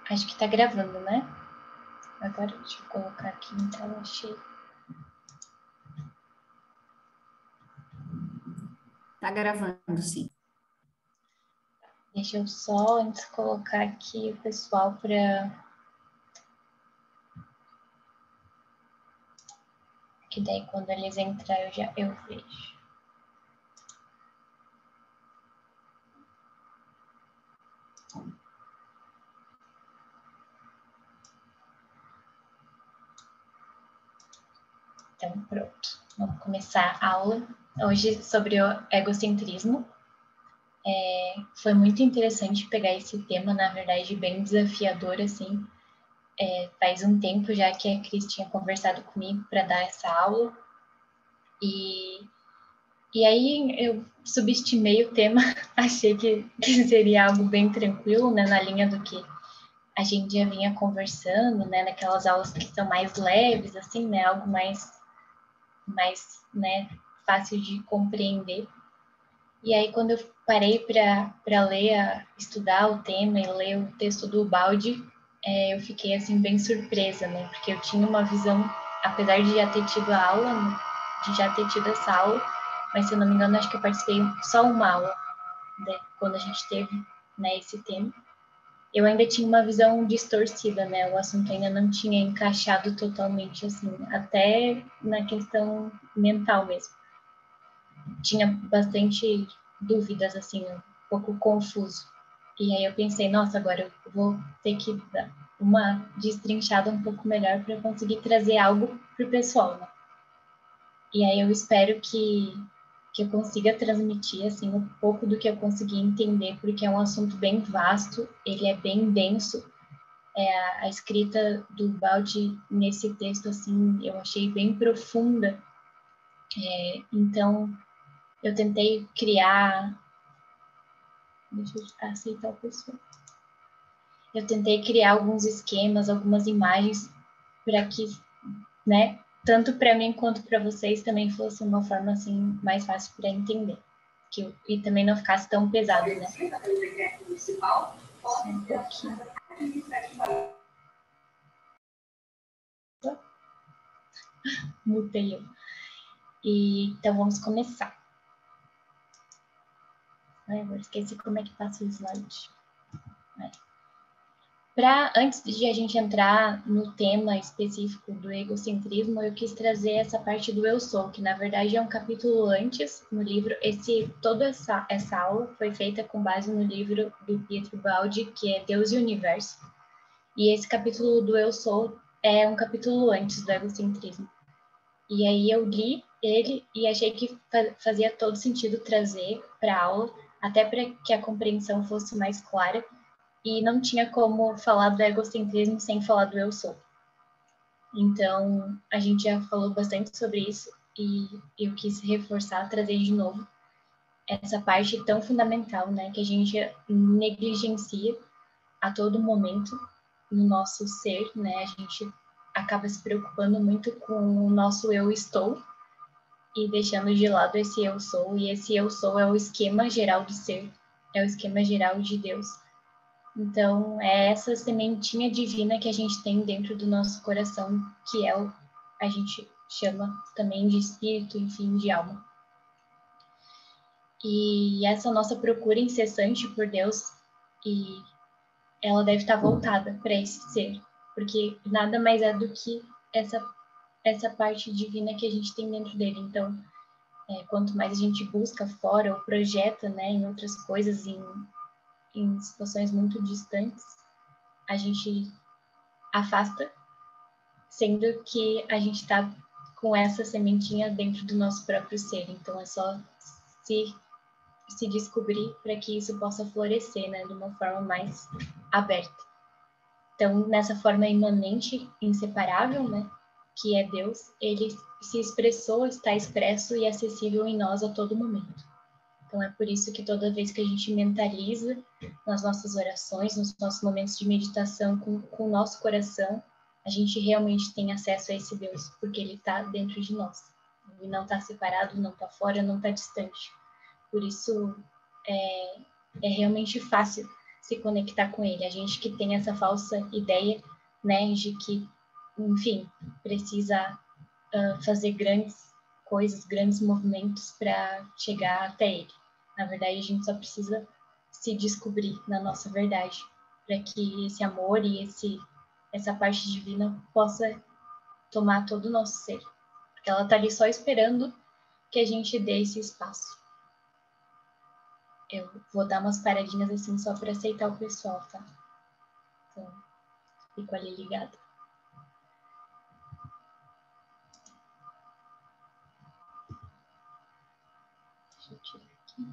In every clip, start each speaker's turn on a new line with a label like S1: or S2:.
S1: Acho que tá gravando, né? Agora deixa eu colocar aqui em tela cheia.
S2: Tá gravando, sim.
S1: Deixa eu só antes colocar aqui o pessoal para... Que daí quando eles entrarem eu vejo. Então, pronto. Vamos começar a aula. Hoje sobre o egocentrismo. Foi muito interessante pegar esse tema, na verdade, bem desafiador, assim. Faz um tempo já que a Cris tinha conversado comigo para dar essa aula. E aí eu subestimei o tema, achei que seria algo bem tranquilo, né, na linha do que a gente já vinha conversando, né, naquelas aulas que são mais leves, assim, né, algo mais, né, fácil de compreender. E aí quando eu parei para ler, estudar o tema e ler o texto do Baldi, eu fiquei, assim, bem surpresa, né, porque eu tinha uma visão, apesar de já ter tido a aula, de já ter tido essa aula, mas se eu não me engano, acho que eu participei só uma aula, né, quando a gente teve, né, esse tema. Eu ainda tinha uma visão distorcida, né, o assunto ainda não tinha encaixado totalmente, assim, até na questão mental mesmo. Tinha bastante dúvidas, assim, um pouco confuso. E aí eu pensei, nossa, agora eu vou ter que dar uma destrinchada um pouco melhor para conseguir trazer algo para o pessoal, né? E aí eu espero que eu consiga transmitir, assim, um pouco do que eu consegui entender, porque é um assunto bem vasto, ele é bem denso. A escrita do Baldi nesse texto, assim, eu achei bem profunda. Então, eu tentei criar... Deixa eu aceitar o pessoal. Eu tentei criar alguns esquemas, algumas imagens, para que, né, tanto para mim quanto para vocês também fosse uma forma, assim, mais fácil para entender. E também não ficasse tão pesado, né? Só um pouquinho. Mutei eu. Então, vamos começar. Eu esqueci como é que passa o slide. Antes de a gente entrar no tema específico do egocentrismo, eu quis trazer essa parte do eu sou, que na verdade é um capítulo antes no livro. Toda essa aula foi feita com base no livro do Pietro Baldi, que é Deus e o Universo. E esse capítulo do eu sou é um capítulo antes do egocentrismo. E aí eu li ele e achei que fazia todo sentido trazer para a aula, até para que a compreensão fosse mais clara. E não tinha como falar do egocentrismo sem falar do eu sou. Então, a gente já falou bastante sobre isso e eu quis reforçar, trazer de novo essa parte tão fundamental, né, que a gente negligencia a todo momento no nosso ser, né? A gente acaba se preocupando muito com o nosso eu estou e deixando de lado esse eu sou, e esse eu sou é o esquema geral do ser, é o esquema geral de Deus. Então, é essa sementinha divina que a gente tem dentro do nosso coração, que a gente chama também de espírito, enfim, de alma. E essa nossa procura incessante por Deus, e ela deve estar voltada para esse ser, porque nada mais é do que essa parte divina que a gente tem dentro dele. Então, quanto mais a gente busca fora ou projeta, né, em outras coisas, em situações muito distantes, a gente afasta, sendo que a gente está com essa sementinha dentro do nosso próprio ser. Então, é só se descobrir para que isso possa florescer, né, de uma forma mais aberta. Então, nessa forma imanente, inseparável, né, que é Deus, ele se expressou, está expresso e acessível em nós a todo momento. Então, é por isso que toda vez que a gente mentaliza nas nossas orações, nos nossos momentos de meditação com o nosso coração, a gente realmente tem acesso a esse Deus, porque ele está dentro de nós. Ele não está separado, não está fora, não está distante. Por isso, é realmente fácil se conectar com ele. A gente que tem essa falsa ideia, né, de que, enfim, precisa fazer grandes coisas, grandes movimentos para chegar até ele. Na verdade, a gente só precisa se descobrir na nossa verdade, para que esse amor e essa parte divina possa tomar todo o nosso ser. Porque ela está ali só esperando que a gente dê esse espaço. Eu vou dar umas paradinhas assim só para aceitar o pessoal, tá? Então, fico ali ligada. Deixa eu tirar aqui.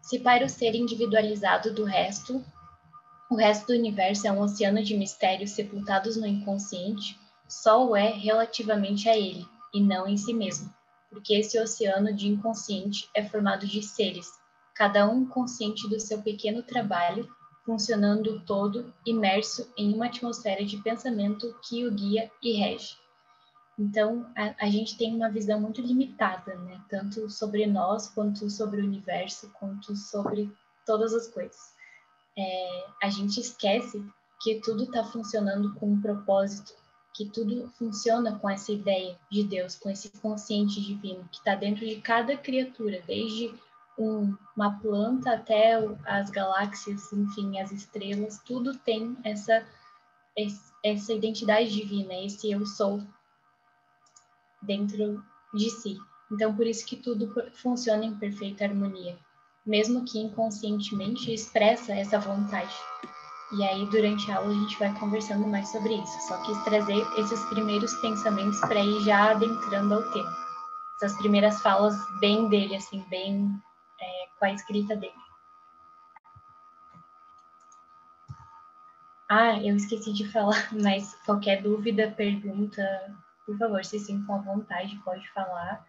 S1: Se para o ser individualizado do resto, o resto do universo é um oceano de mistérios sepultados no inconsciente, só o é relativamente a ele, e não em si mesmo, porque esse oceano de inconsciente é formado de seres, cada um consciente do seu pequeno trabalho, funcionando todo, imerso em uma atmosfera de pensamento que o guia e rege. Então, a gente tem uma visão muito limitada, né? Tanto sobre nós, quanto sobre o universo, quanto sobre todas as coisas. A gente esquece que tudo está funcionando com um propósito, que tudo funciona com essa ideia de Deus, com esse consciente divino que está dentro de cada criatura, desde uma planta até as galáxias, enfim, as estrelas, tudo tem essa identidade divina, esse eu sou dentro de si. Então, por isso que tudo funciona em perfeita harmonia, mesmo que inconscientemente expressa essa vontade. E aí, durante a aula, a gente vai conversando mais sobre isso. Só quis trazer esses primeiros pensamentos para ir já adentrando ao tema. Essas primeiras falas bem dele, assim, bem com a escrita dele. Eu esqueci de falar, mas qualquer dúvida, pergunta, por favor, se sintam à vontade, pode falar.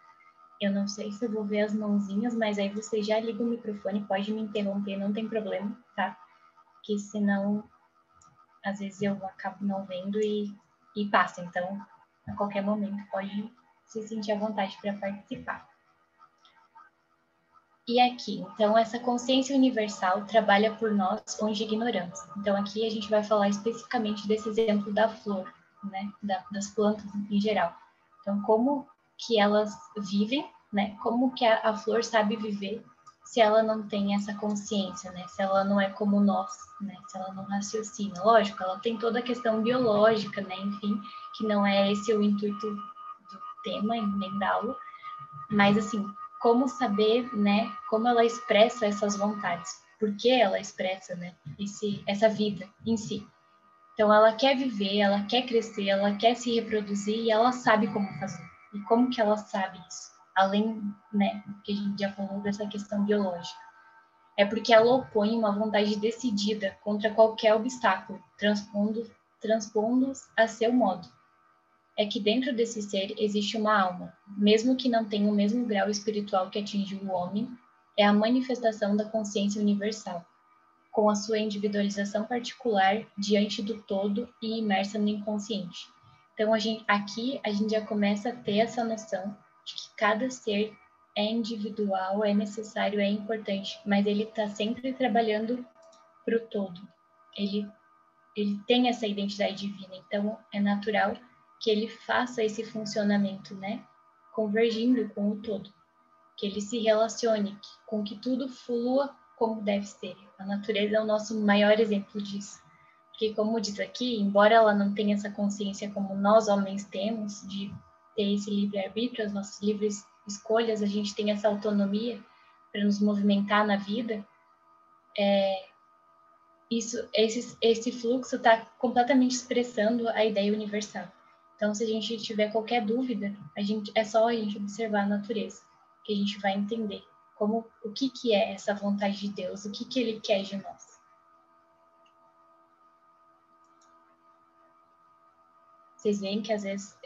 S1: Eu não sei se eu vou ver as mãozinhas, mas aí você já liga o microfone, pode me interromper, não tem problema, tá? Porque senão, às vezes eu acabo não vendo e passa. Então, a qualquer momento, pode se sentir à vontade para participar. E aqui, então, essa consciência universal trabalha por nós onde ignoramos. Então, aqui a gente vai falar especificamente desse exemplo da flor, né? Das plantas em geral. Então, como que elas vivem, né? Como que a flor sabe viver se ela não tem essa consciência, né? Se ela não é como nós, né? Se ela não raciocina. Lógico, ela tem toda a questão biológica, né? Enfim, que não é esse o intuito do tema, nem da aula. Mas, assim, como saber, né? Como ela expressa essas vontades. Por que ela expressa, né? Essa vida em si. Então, ela quer viver, ela quer crescer, ela quer se reproduzir e ela sabe como fazer. E como que ela sabe isso? Além, né, que a gente já falou dessa questão biológica. É porque ela opõe uma vontade decidida contra qualquer obstáculo, transpondo-os a seu modo. É que dentro desse ser existe uma alma, mesmo que não tenha o mesmo grau espiritual que atingiu o homem, é a manifestação da consciência universal, com a sua individualização particular diante do todo e imersa no inconsciente. Então, aqui a gente já começa a ter essa noção de que cada ser é individual, é necessário, é importante, mas ele está sempre trabalhando para o todo. Ele tem essa identidade divina, então é natural que ele faça esse funcionamento, né? Convergindo com o todo. Que ele se relacione, com que tudo flua como deve ser. A natureza é o nosso maior exemplo disso. Porque, como diz aqui, embora ela não tenha essa consciência como nós homens temos, de ter esse livre-arbítrio, as nossas livres escolhas, a gente tem essa autonomia para nos movimentar na vida, esse fluxo está completamente expressando a ideia universal. Então, se a gente tiver qualquer dúvida, é só a gente observar a natureza, que a gente vai entender o que é essa vontade de Deus, o que Ele quer de nós. Vocês veem que às vezes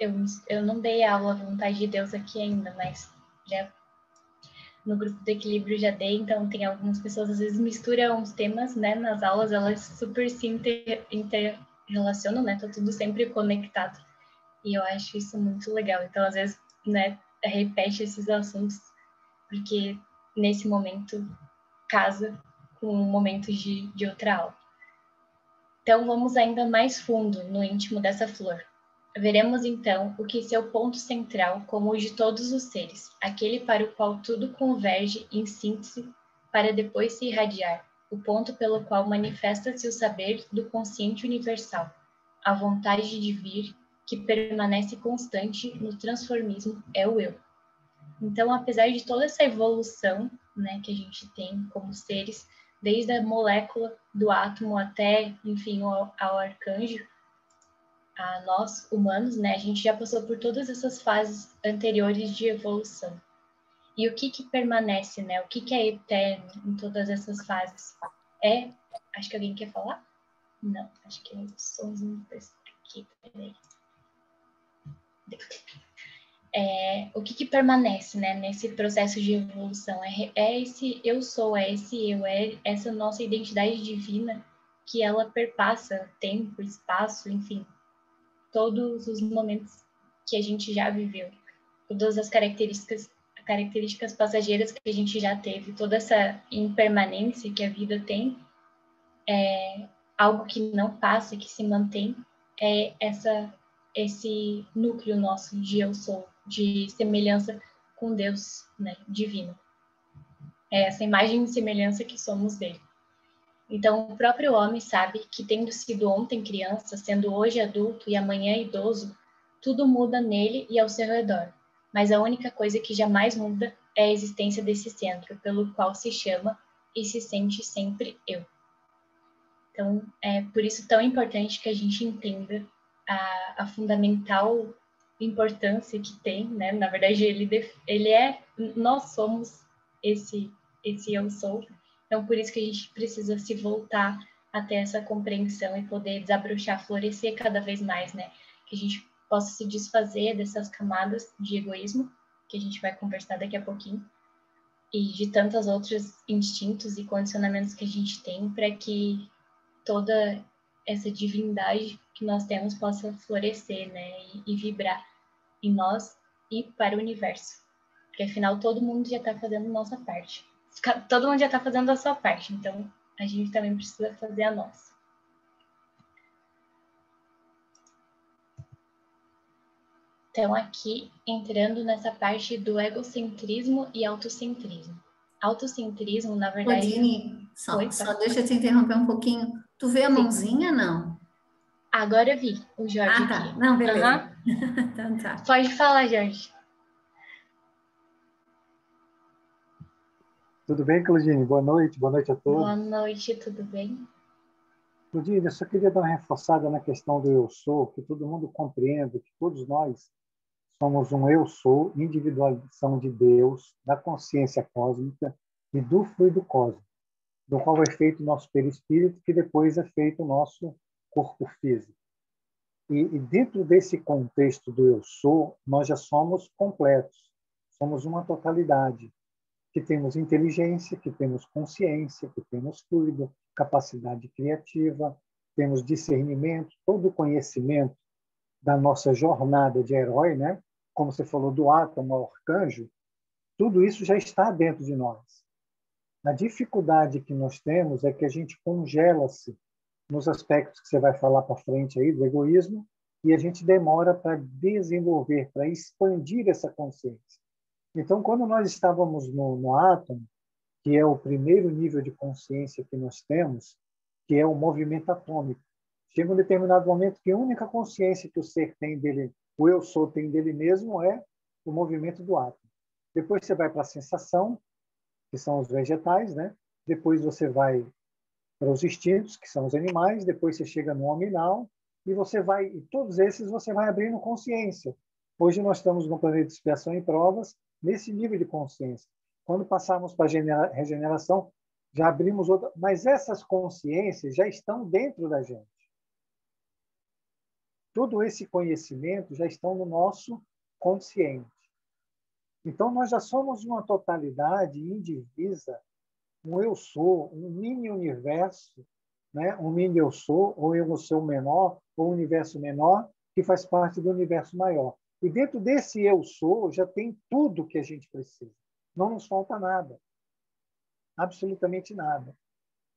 S1: eu não dei aula à vontade de Deus aqui ainda, mas já no grupo do equilíbrio já dei, então tem algumas pessoas às vezes misturam os temas, né, nas aulas, elas super se interrelacionam, né, tá tudo sempre conectado. E eu acho isso muito legal. Então, às vezes, né, repete esses assuntos, porque nesse momento casa com momentos de outra aula. Então, vamos ainda mais fundo no íntimo dessa flor. Veremos, então, o que seu ponto central, como o de todos os seres, aquele para o qual tudo converge em síntese, para depois se irradiar, o ponto pelo qual manifesta-se o saber do consciente universal, a vontade de vir, que permanece constante no transformismo, é o eu. Então, apesar de toda essa evolução, né, que a gente tem como seres, desde a molécula do átomo até, enfim, ao arcanjo, a nós, humanos, né, a gente já passou por todas essas fases anteriores de evolução. E o que permanece, né? O que é eterno em todas essas fases? Acho que alguém quer falar? Não, acho que é o somzinho aqui, peraí. O que permanece, né, nesse processo de evolução? É esse eu sou, é esse eu, é essa nossa identidade divina que ela perpassa tempo, espaço, enfim, todos os momentos que a gente já viveu, todas as características passageiras que a gente já teve, toda essa impermanência que a vida tem, algo que não passa, que se mantém, é esse núcleo nosso de eu sou, de semelhança com Deus, né, divino. É essa imagem e semelhança que somos dele. Então, o próprio homem sabe que, tendo sido ontem criança, sendo hoje adulto e amanhã idoso, tudo muda nele e ao seu redor. Mas a única coisa que jamais muda é a existência desse centro, pelo qual se chama e se sente sempre eu. Então, é por isso tão importante que a gente entenda a fundamental importância que tem, né? Na verdade, nós somos esse eu sou. Então, por isso que a gente precisa se voltar até essa compreensão e poder desabrochar, florescer cada vez mais, né? Que a gente possa se desfazer dessas camadas de egoísmo, que a gente vai conversar daqui a pouquinho, e de tantos outros instintos e condicionamentos que a gente tem para que toda essa divindade que nós temos possa florescer, né? E vibrar em nós e para o universo. Porque afinal todo mundo já está fazendo a nossa parte. Todo mundo já está fazendo a sua parte, então a gente também precisa fazer a nossa. Então, aqui, entrando nessa parte do egocentrismo e autocentrismo. Autocentrismo, na verdade...
S2: Claudine,
S1: Oi,
S2: só deixa eu te interromper um pouquinho. Tu vê a mãozinha, não?
S1: Agora eu vi o Jorge aqui.
S2: Tá. Não, beleza. Então tá.
S1: Pode falar, Jorge.
S3: Tudo bem, Claudine? Boa noite a todos.
S1: Boa noite, tudo bem?
S3: Claudine, eu só queria dar uma reforçada na questão do eu sou, que todo mundo compreenda que todos nós somos um eu sou, individualização de Deus, da consciência cósmica e do fluido cósmico, do qual é feito o nosso perispírito, que depois é feito o nosso corpo físico. E dentro desse contexto do eu sou, nós já somos completos, somos uma totalidade, que temos inteligência, que temos consciência, que temos fluido, capacidade criativa, temos discernimento, todo o conhecimento da nossa jornada de herói, né? Como você falou, do átomo ao arcanjo, tudo isso já está dentro de nós. A dificuldade que nós temos é que a gente congela-se nos aspectos que você vai falar para frente aí, do egoísmo, e a gente demora para desenvolver, para expandir essa consciência. Então, quando nós estávamos no átomo, que é o primeiro nível de consciência que nós temos, que é o movimento atômico, chega um determinado momento que a única consciência que o ser tem dele, o eu sou tem dele mesmo, é o movimento do átomo. Depois você vai para a sensação, que são os vegetais, né? Depois você vai para os instintos, que são os animais, depois você chega no hominal, e todos esses você vai abrindo consciência. Hoje nós estamos no planeta de expiação e provas, nesse nível de consciência. Quando passarmos para a regeneração, já abrimos outra, mas essas consciências já estão dentro da gente. Todo esse conhecimento já estão no nosso consciente. Então, nós já somos uma totalidade indivisa, um eu sou, um mini universo, né? Um mini eu sou, ou eu sou menor, ou um universo menor, que faz parte do universo maior. E dentro desse eu sou, já tem tudo que a gente precisa. Não nos falta nada. Absolutamente nada.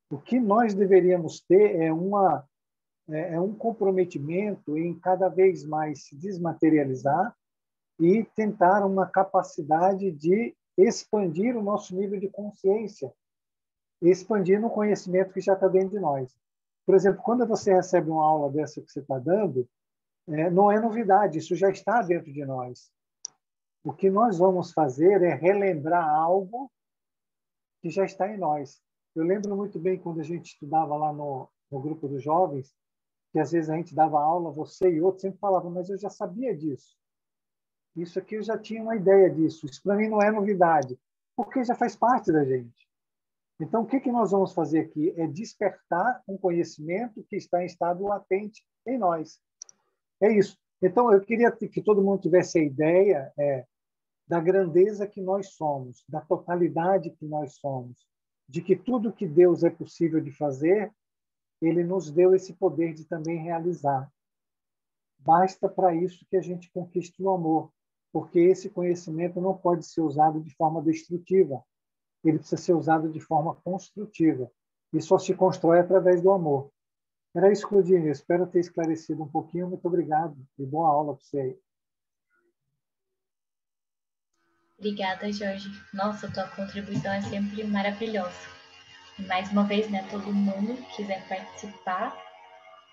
S3: O que nós deveríamos ter é um comprometimento em cada vez mais se desmaterializar e tentar uma capacidade de expandir o nosso nível de consciência, expandir no conhecimento que já está dentro de nós. Por exemplo, quando você recebe uma aula dessa que você está dando, não é novidade, isso já está dentro de nós. O que nós vamos fazer é relembrar algo que já está em nós. Eu lembro muito bem quando a gente estudava lá no grupo dos jovens, que às vezes a gente dava aula, você e outro sempre falavam, mas eu já sabia disso. Isso aqui eu já tinha uma ideia disso. Isso para mim não é novidade, porque já faz parte da gente. Então, o que nós vamos fazer aqui é despertar um conhecimento que está em estado latente em nós. É isso. Então, eu queria que todo mundo tivesse a ideia da grandeza que nós somos, da totalidade que nós somos, de que tudo que Deus é possível de fazer, Ele nos deu esse poder de também realizar. Basta para isso que a gente conquiste o amor, porque esse conhecimento não pode ser usado de forma destrutiva. Ele precisa ser usado de forma construtiva. E só se constrói através do amor. Era isso, Claudine. Espero ter esclarecido um pouquinho. Muito obrigado. E boa aula para você aí.
S1: Obrigada, Jorge. Nossa, tua contribuição é sempre maravilhosa. E mais uma vez, né, todo mundo quiser participar,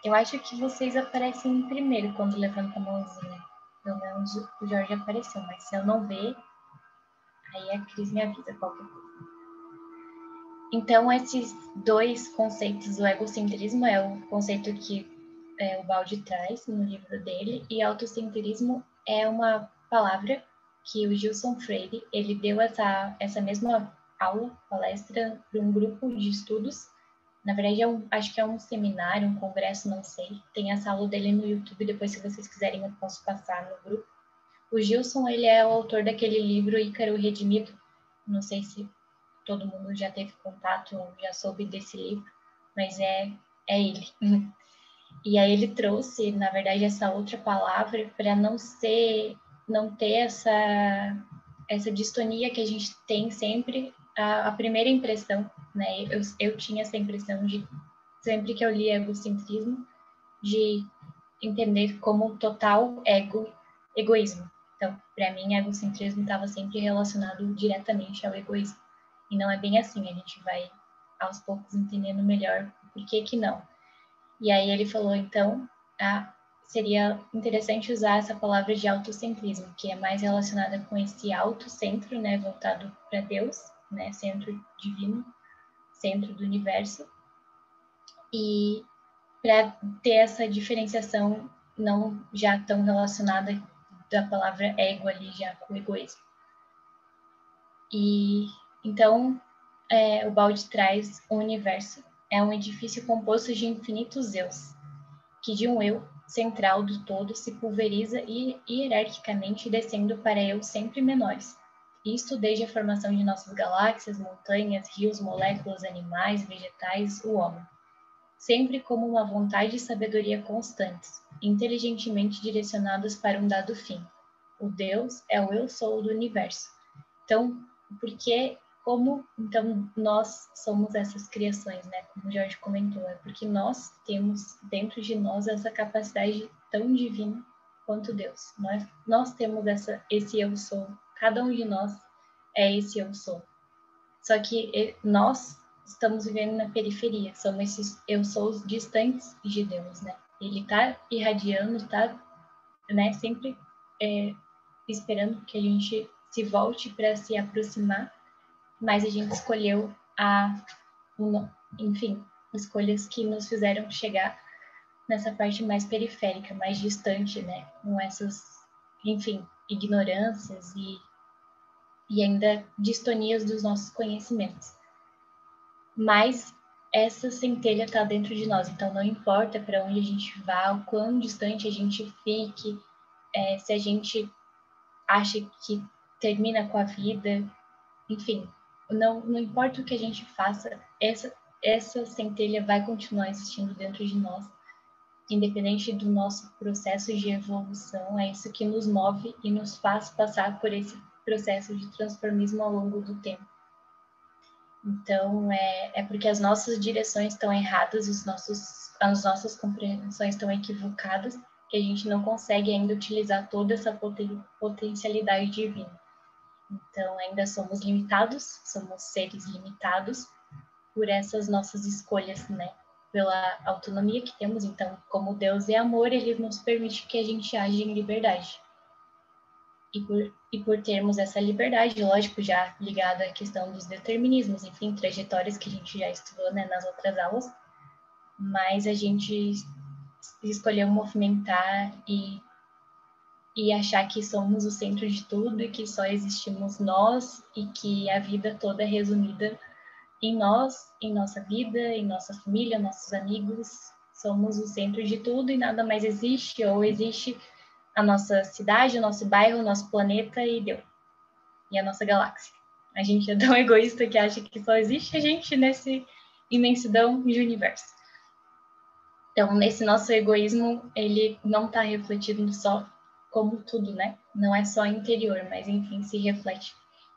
S1: eu acho que vocês aparecem primeiro quando levanta a mãozinha. Pelo menos o Jorge apareceu, mas se eu não ver, aí a Cris me avisa qualquer coisa. Então, esses dois conceitos, o egocentrismo é o conceito que o Baldi traz no livro dele, e autocentrismo é uma palavra que o Gilson Freire, ele deu essa mesma aula, palestra, para um grupo de estudos. Na verdade, acho que é um seminário, um congresso, não sei. Tem essa aula dele no YouTube, depois, se vocês quiserem, eu posso passar no grupo. O Gilson, ele é o autor daquele livro Ícaro Redimido. Não sei se todo mundo já teve contato, já soube desse livro, mas é ele. E aí ele trouxe, na verdade, essa outra palavra para não ter essa distonia que a gente tem sempre, a primeira impressão, né? Eu tinha essa impressão de, sempre que eu li egocentrismo, de entender como total egoísmo. Então, para mim, egocentrismo estava sempre relacionado diretamente ao egoísmo. E não é bem assim, a gente vai aos poucos entendendo melhor por que não. E aí ele falou, então, seria interessante usar essa palavra de autocentrismo, que é mais relacionada com esse autocentro, né, voltado para Deus, né, centro divino, centro do universo, e para ter essa diferenciação não já tão relacionada da palavra ego ali, já com o egoísmo. E então, o Baldi traz o universo. É um edifício composto de infinitos eus, que de um eu central do todo se pulveriza hierarquicamente descendo para eu sempre menores. Isto desde a formação de nossas galáxias, montanhas, rios, moléculas, animais, vegetais, o homem. Sempre como uma vontade e sabedoria constantes, inteligentemente direcionadas para um dado fim. O Deus é o eu sou do universo. Então, então nós somos essas criações, né? Como o Jorge comentou, é porque nós temos dentro de nós essa capacidade tão divina quanto Deus. Nós temos esse eu sou. Cada um de nós é esse eu sou. Só que nós estamos vivendo na periferia, somos esses eu sou distantes de Deus, né? Ele está irradiando, está, né, sempre esperando que a gente se volte para se aproximar, mas a gente escolheu enfim, escolhas que nos fizeram chegar nessa parte mais periférica, mais distante, né? Com essas, enfim, ignorâncias e ainda distonias dos nossos conhecimentos. Mas essa centelha está dentro de nós, então não importa para onde a gente vá, o quão distante a gente fique, se a gente acha que termina com a vida, enfim, não importa o que a gente faça, essa centelha vai continuar existindo dentro de nós, independente do nosso processo de evolução. É isso que nos move e nos faz passar por esse processo de transformismo ao longo do tempo. Então, é porque as nossas direções estão erradas, as nossas compreensões estão equivocadas, que a gente não consegue ainda utilizar toda essa potencialidade divina. Então, ainda somos limitados, somos seres limitados por essas nossas escolhas, né? Pela autonomia que temos. Então, como Deus é amor, Ele nos permite que a gente age em liberdade. E por termos essa liberdade, lógico, já ligada à questão dos determinismos, enfim, trajetórias que a gente já estudou, né, nas outras aulas, mas a gente escolheu movimentar e achar que somos o centro de tudo e que só existimos nós e que a vida toda é resumida em nós, em nossa vida, em nossa família, nossos amigos. Somos o centro de tudo e nada mais existe, ou existe a nossa cidade, o nosso bairro, o nosso planeta e deu. E a nossa galáxia. A gente é tão egoísta que acha que só existe a gente nesse imensidão de universo. Então, nesse nosso egoísmo, ele não está refletido só como tudo, né? Não é só interior, mas, enfim, se reflete.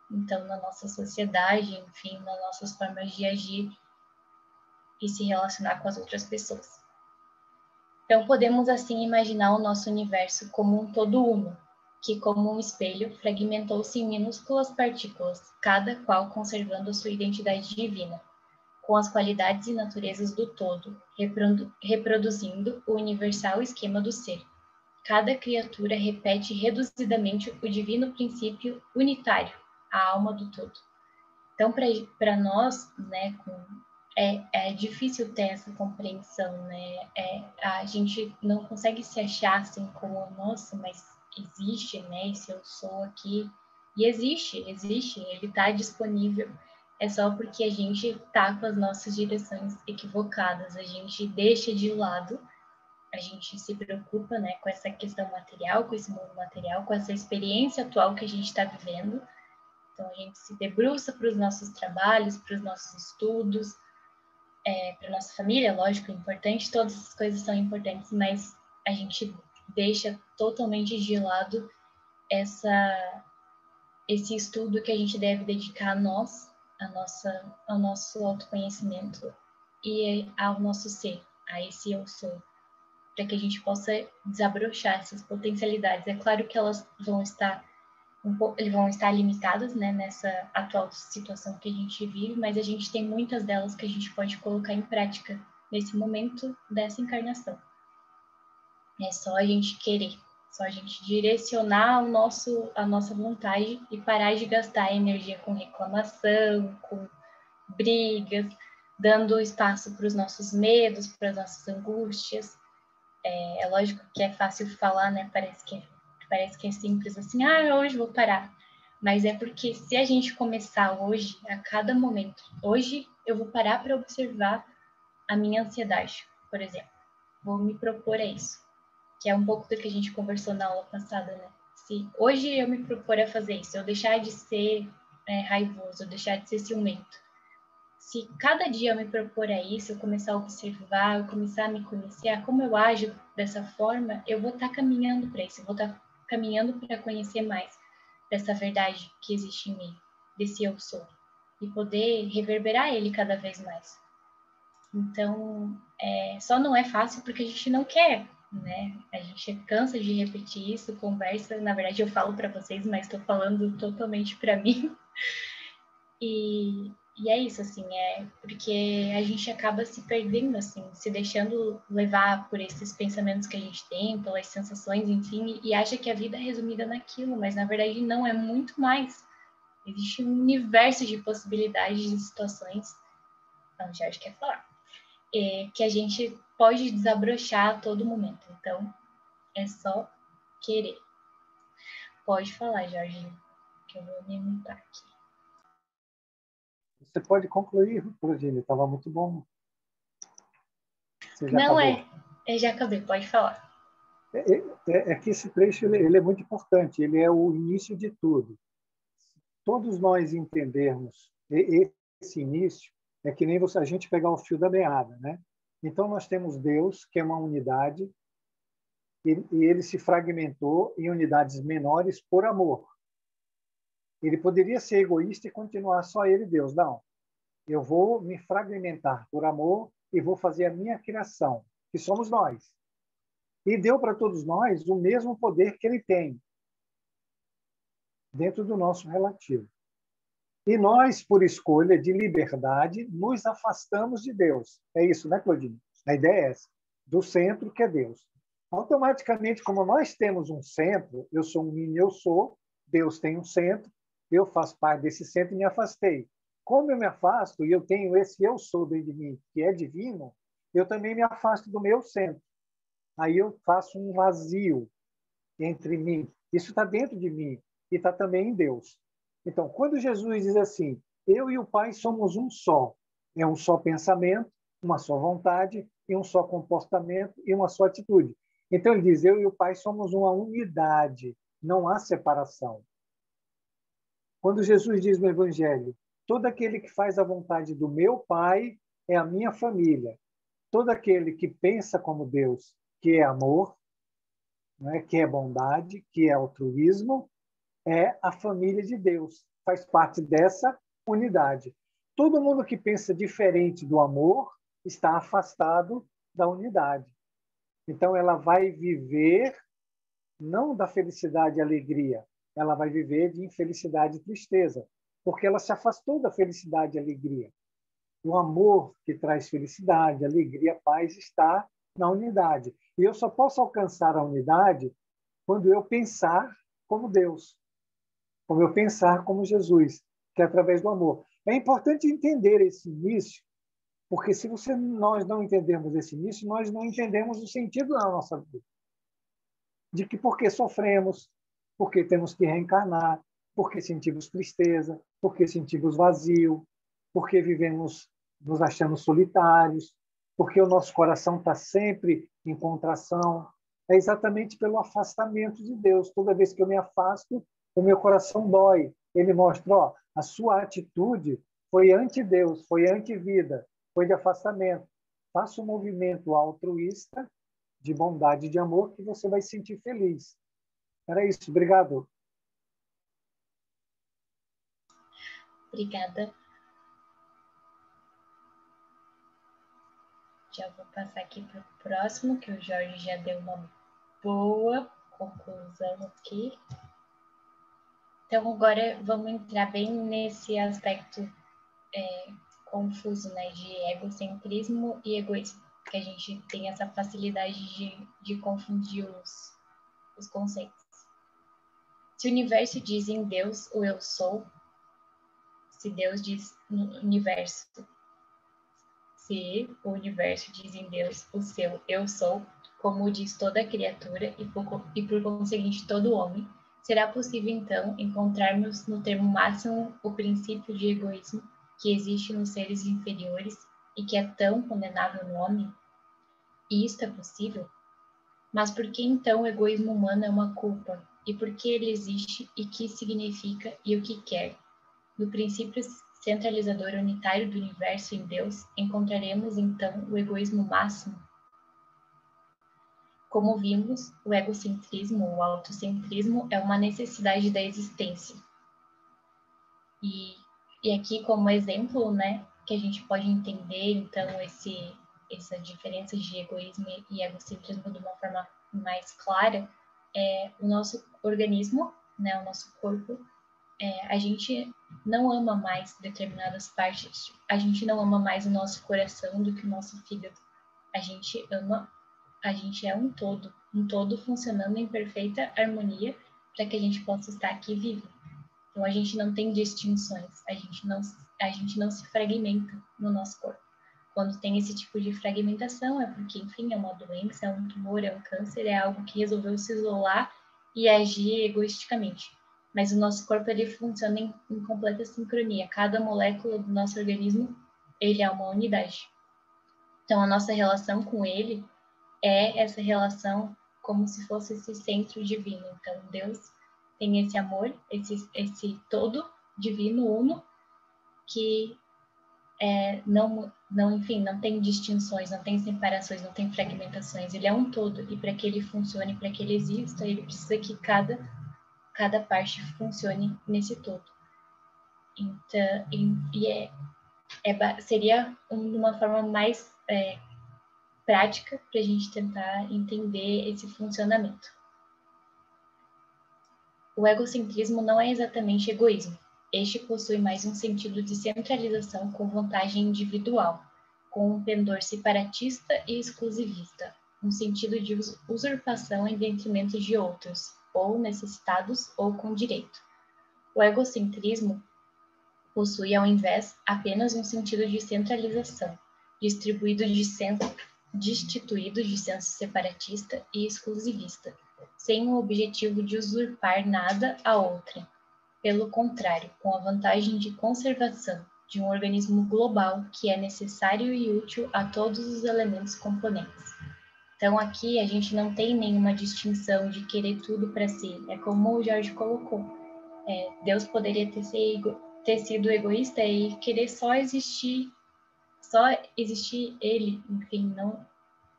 S1: Então, na nossa sociedade, enfim, nas nossas formas de agir e se relacionar com as outras pessoas. Então, podemos, assim, imaginar o nosso universo como um todo uno, que, como um espelho, fragmentou-se em minúsculas partículas, cada qual conservando sua identidade divina, com as qualidades e naturezas do todo, reproduzindo o universal esquema do ser. Cada criatura repete reduzidamente o divino princípio unitário, a alma do todo. Então, para nós, né, é difícil ter essa compreensão, né? A gente não consegue se achar assim como, nossa, mas existe, né? Esse eu sou aqui. E existe, ele está disponível. É só porque a gente está com as nossas direções equivocadas, a gente deixa de lado, a gente se preocupa, né, com essa questão material, com esse mundo material, com essa experiência atual que a gente está vivendo. Então, a gente se debruça para os nossos trabalhos, para os nossos estudos, para nossa família, lógico, é importante, todas essas coisas são importantes, mas a gente deixa totalmente de lado esse estudo que a gente deve dedicar a nós, ao nosso autoconhecimento e ao nosso ser, a esse eu sou, para que a gente possa desabrochar essas potencialidades. É claro que elas vão estar limitadas, né, nessa atual situação que a gente vive, mas a gente tem muitas delas que a gente pode colocar em prática nesse momento dessa encarnação. É só a gente querer, só a gente direcionar a nossa vontade e parar de gastar energia com reclamação, com brigas, dando espaço para os nossos medos, para as nossas angústias. É lógico que é fácil falar, né? Parece que é simples assim, hoje vou parar. Mas é porque se a gente começar hoje, a cada momento, hoje eu vou parar para observar a minha ansiedade, por exemplo. Vou me propor a isso, que é um pouco do que a gente conversou na aula passada, né? Se hoje eu me propor a fazer isso, eu deixar de ser raivoso, eu deixar de ser ciumento. Se cada dia eu me propor a isso, eu começar a observar, eu começar a me conhecer, como eu ajo dessa forma, eu vou estar caminhando para isso, eu vou estar caminhando para conhecer mais dessa verdade que existe em mim, desse eu sou, e poder reverberar ele cada vez mais. Então, só não é fácil porque a gente não quer, né? A gente cansa de repetir isso, conversa, na verdade eu falo para vocês, mas estou falando totalmente para mim. E é isso, assim, porque a gente acaba se perdendo, assim, se deixando levar por esses pensamentos que a gente tem, pelas sensações, enfim, e acha que a vida é resumida naquilo, mas na verdade não, é muito mais. Existe um universo de possibilidades, de situações, então, já acho que é falar, que a gente pode desabrochar a todo momento. Então, é só querer. Pode falar, Jorge, que eu vou me mutar aqui.
S3: Você pode concluir, Rudine, estava muito bom. Você já
S1: Não
S3: acabou?
S1: Eu já acabei, pode falar.
S3: É que esse trecho ele é muito importante, ele é o início de tudo. Todos nós entendermos esse início, é que nem a gente pegar o fio da meada, né? Então, nós temos Deus, que é uma unidade, e ele se fragmentou em unidades menores por amor. Ele poderia ser egoísta e continuar só ele Deus, não. Eu vou me fragmentar por amor e vou fazer a minha criação, que somos nós. E deu para todos nós o mesmo poder que ele tem, dentro do nosso relativo. E nós, por escolha de liberdade, nos afastamos de Deus. É isso, né, Claudine? A ideia é essa, do centro que é Deus. Automaticamente, como nós temos um centro, eu sou um mini eu sou, Deus tem um centro, eu faço parte desse centro e me afastei. Como eu me afasto e eu tenho esse eu sou dentro de mim, que é divino, eu também me afasto do meu centro. Aí eu faço um vazio entre mim. Isso está dentro de mim e está também em Deus. Então, quando Jesus diz assim, eu e o Pai somos um só, é um só pensamento, uma só vontade, e um só comportamento e uma só atitude. Então, ele diz, eu e o Pai somos uma unidade, não há separação. Quando Jesus diz no Evangelho, todo aquele que faz a vontade do meu Pai é a minha família. Todo aquele que pensa como Deus, que é amor, né, que é bondade, que é altruísmo, é a família de Deus, faz parte dessa unidade. Todo mundo que pensa diferente do amor está afastado da unidade. Então, ela vai viver não da felicidade e alegria, ela vai viver de infelicidade e tristeza, porque ela se afastou da felicidade e alegria. O amor que traz felicidade, alegria, paz está na unidade. E eu só posso alcançar a unidade quando eu pensar como Deus, como eu pensar como Jesus, que é através do amor. É importante entender esse início, porque se nós não entendermos esse início, nós não entendemos o sentido da nossa vida. De que por que sofremos, por que temos que reencarnar, por que sentimos tristeza, por que sentimos vazio, por que vivemos nos achando solitários, porque o nosso coração está sempre em contração. É exatamente pelo afastamento de Deus. Toda vez que eu me afasto, o meu coração dói. Ele mostra, ó, a sua atitude foi anti-Deus, foi anti-vida, foi de afastamento. Faça um movimento altruísta, de bondade e de amor, que você vai se sentir feliz. Era isso. Obrigado.
S1: Obrigada. Já vou passar aqui para o próximo, que o Jorge já deu uma boa conclusão aqui. Então, agora vamos entrar bem nesse aspecto confuso, né, de egocentrismo e egoísmo, que a gente tem essa facilidade de confundir os conceitos. Se o universo diz em Deus o eu sou, se Deus diz no universo, se o universo diz em Deus o seu eu sou, como diz toda criatura e por conseguinte todo homem, será possível então encontrarmos no termo máximo o princípio de egoísmo que existe nos seres inferiores e que é tão condenável no homem? E isto é possível? Mas por que então o egoísmo humano é uma culpa? E por que ele existe e que significa e o que quer? No princípio centralizador unitário do universo em Deus, encontraremos então o egoísmo máximo? Como vimos, o egocentrismo, o autocentrismo, é uma necessidade da existência. E aqui, como exemplo, né, que a gente pode entender, então, essa diferença de egoísmo e egocentrismo de uma forma mais clara, é o nosso organismo, né, o nosso corpo. A gente não ama mais determinadas partes, a gente não ama mais o nosso coração do que o nosso fígado. A gente é um todo funcionando em perfeita harmonia para que a gente possa estar aqui vivo. Então a gente não tem distinções, a gente não se fragmenta no nosso corpo. Quando tem esse tipo de fragmentação é porque, enfim, é uma doença, é um tumor, é um câncer, é algo que resolveu se isolar e agir egoisticamente. Mas o nosso corpo, ele funciona em completa sincronia. Cada molécula do nosso organismo, ele é uma unidade. Então, a nossa relação com ele é essa relação como se fosse esse centro divino. Então, Deus tem esse amor, esse todo divino, uno, que enfim, não tem distinções, não tem separações, não tem fragmentações. Ele é um todo, e para que ele funcione, para que ele exista, ele precisa que cada parte funcione nesse todo. Então, seria uma forma mais prática para a gente tentar entender esse funcionamento. O egocentrismo não é exatamente egoísmo. Este possui mais um sentido de centralização com vantagem individual, com um pendor separatista e exclusivista, um sentido de usurpação em detrimento de outros, ou necessitados ou com direito. O egocentrismo possui, ao invés, apenas um sentido de centralização, destituído de senso separatista e exclusivista, sem o objetivo de usurpar nada a outrem. Pelo contrário, com a vantagem de conservação de um organismo global que é necessário e útil a todos os elementos componentes. Então, aqui a gente não tem nenhuma distinção de querer tudo para si. É como o Jorge colocou. Deus poderia ter sido egoísta e querer só existir ele, enfim, não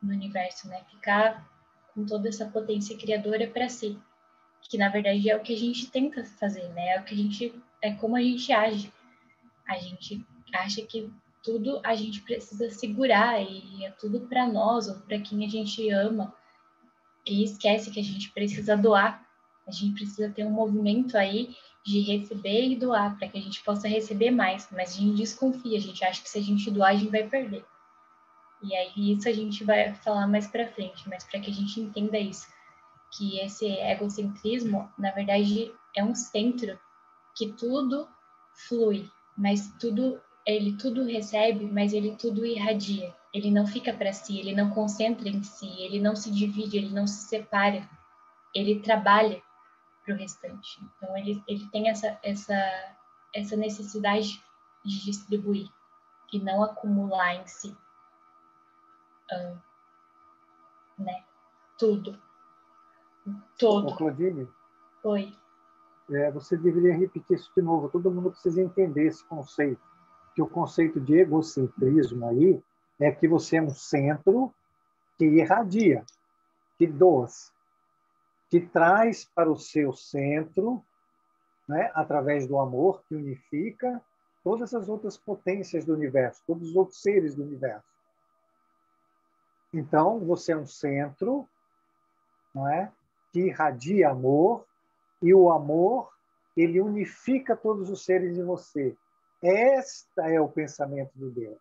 S1: no universo, né? Ficar com toda essa potência criadora para si, que na verdade é o que a gente tenta fazer, né? É como a gente age. A gente acha que tudo a gente precisa segurar e é tudo para nós ou para quem a gente ama e esquece que a gente precisa doar. A gente precisa ter um movimento aí de receber e doar para que a gente possa receber mais, mas a gente desconfia, a gente acha que se a gente doar a gente vai perder. E aí isso a gente vai falar mais para frente, mas para que a gente entenda isso, que esse egocentrismo, na verdade, é um centro que tudo flui, mas ele tudo recebe, mas ele tudo irradia. Ele não fica para si, ele não concentra em si, ele não se divide, ele não se separa, ele trabalha para o restante. Então ele tem essa necessidade de distribuir e não acumular em si, né? Tudo, todo.
S3: Ô, Claudine,
S1: Oi.
S3: você deveria repetir isso de novo. Todo mundo precisa entender esse conceito. Que o conceito de egocentrismo aí é que você é um centro que irradia, que doa, que traz para o seu centro, né, através do amor, que unifica todas as outras potências do universo, todos os outros seres do universo. Então, você é um centro, não é, que irradia amor, e o amor, ele unifica todos os seres em você. Esta é o pensamento de Deus,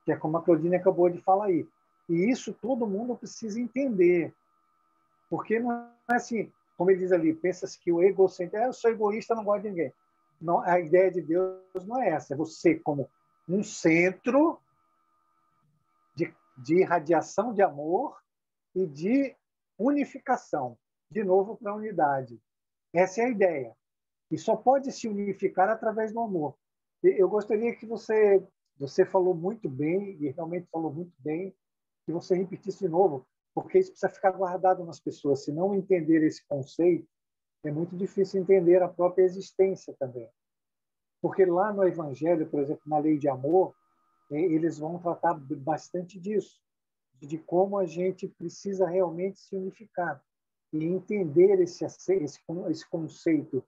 S3: que é como a Claudine acabou de falar aí. E isso todo mundo precisa entender, porque não é assim, como ele diz ali, pensa-se que o egocentrismo, eu sou egoísta, não gosto de ninguém. Não, a ideia de Deus não é essa, é você como um centro de irradiação de amor e de unificação, de novo para a unidade. Essa é a ideia. E só pode se unificar através do amor. Eu gostaria que você falou muito bem, e realmente falou muito bem, que você repetisse de novo, porque isso precisa ficar guardado nas pessoas. Se não entender esse conceito, é muito difícil entender a própria existência também. Porque lá no Evangelho, por exemplo, na lei de amor, eles vão tratar bastante disso, de como a gente precisa realmente se unificar e entender esse conceito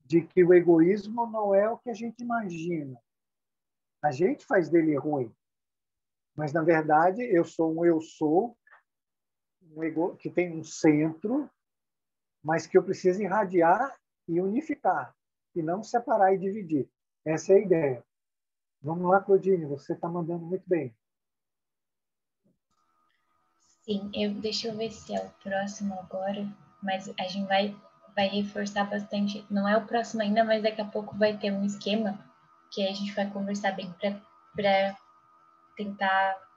S3: de que o egoísmo não é o que a gente imagina. A gente faz dele ruim, mas, na verdade, eu sou que tem um centro, mas que eu preciso irradiar e unificar, e não separar e dividir. Essa é a ideia. Vamos lá, Claudine, você está mandando muito bem.
S1: Sim, deixa eu ver se é o próximo agora, mas a gente vai reforçar bastante. Não é o próximo ainda, mas daqui a pouco vai ter um esquema que a gente vai conversar bem para tentar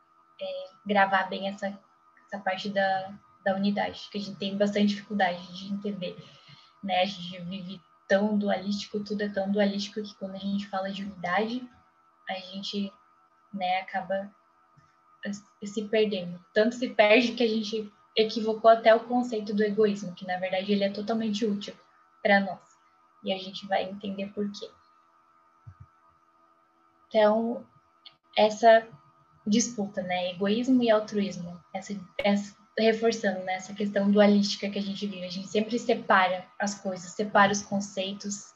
S1: gravar bem essa parte da unidade, que a gente tem bastante dificuldade de entender, né? A gente vive tão dualístico, tudo é tão dualístico que quando a gente fala de unidade, a gente, né, acaba se perdendo. Tanto se perde que a gente equivocou até o conceito do egoísmo, que na verdade ele é totalmente útil para nós. E a gente vai entender por quê. Então, essa disputa, né, egoísmo e altruísmo, reforçando, né, essa questão dualística que a gente vive, a gente sempre separa as coisas, separa os conceitos,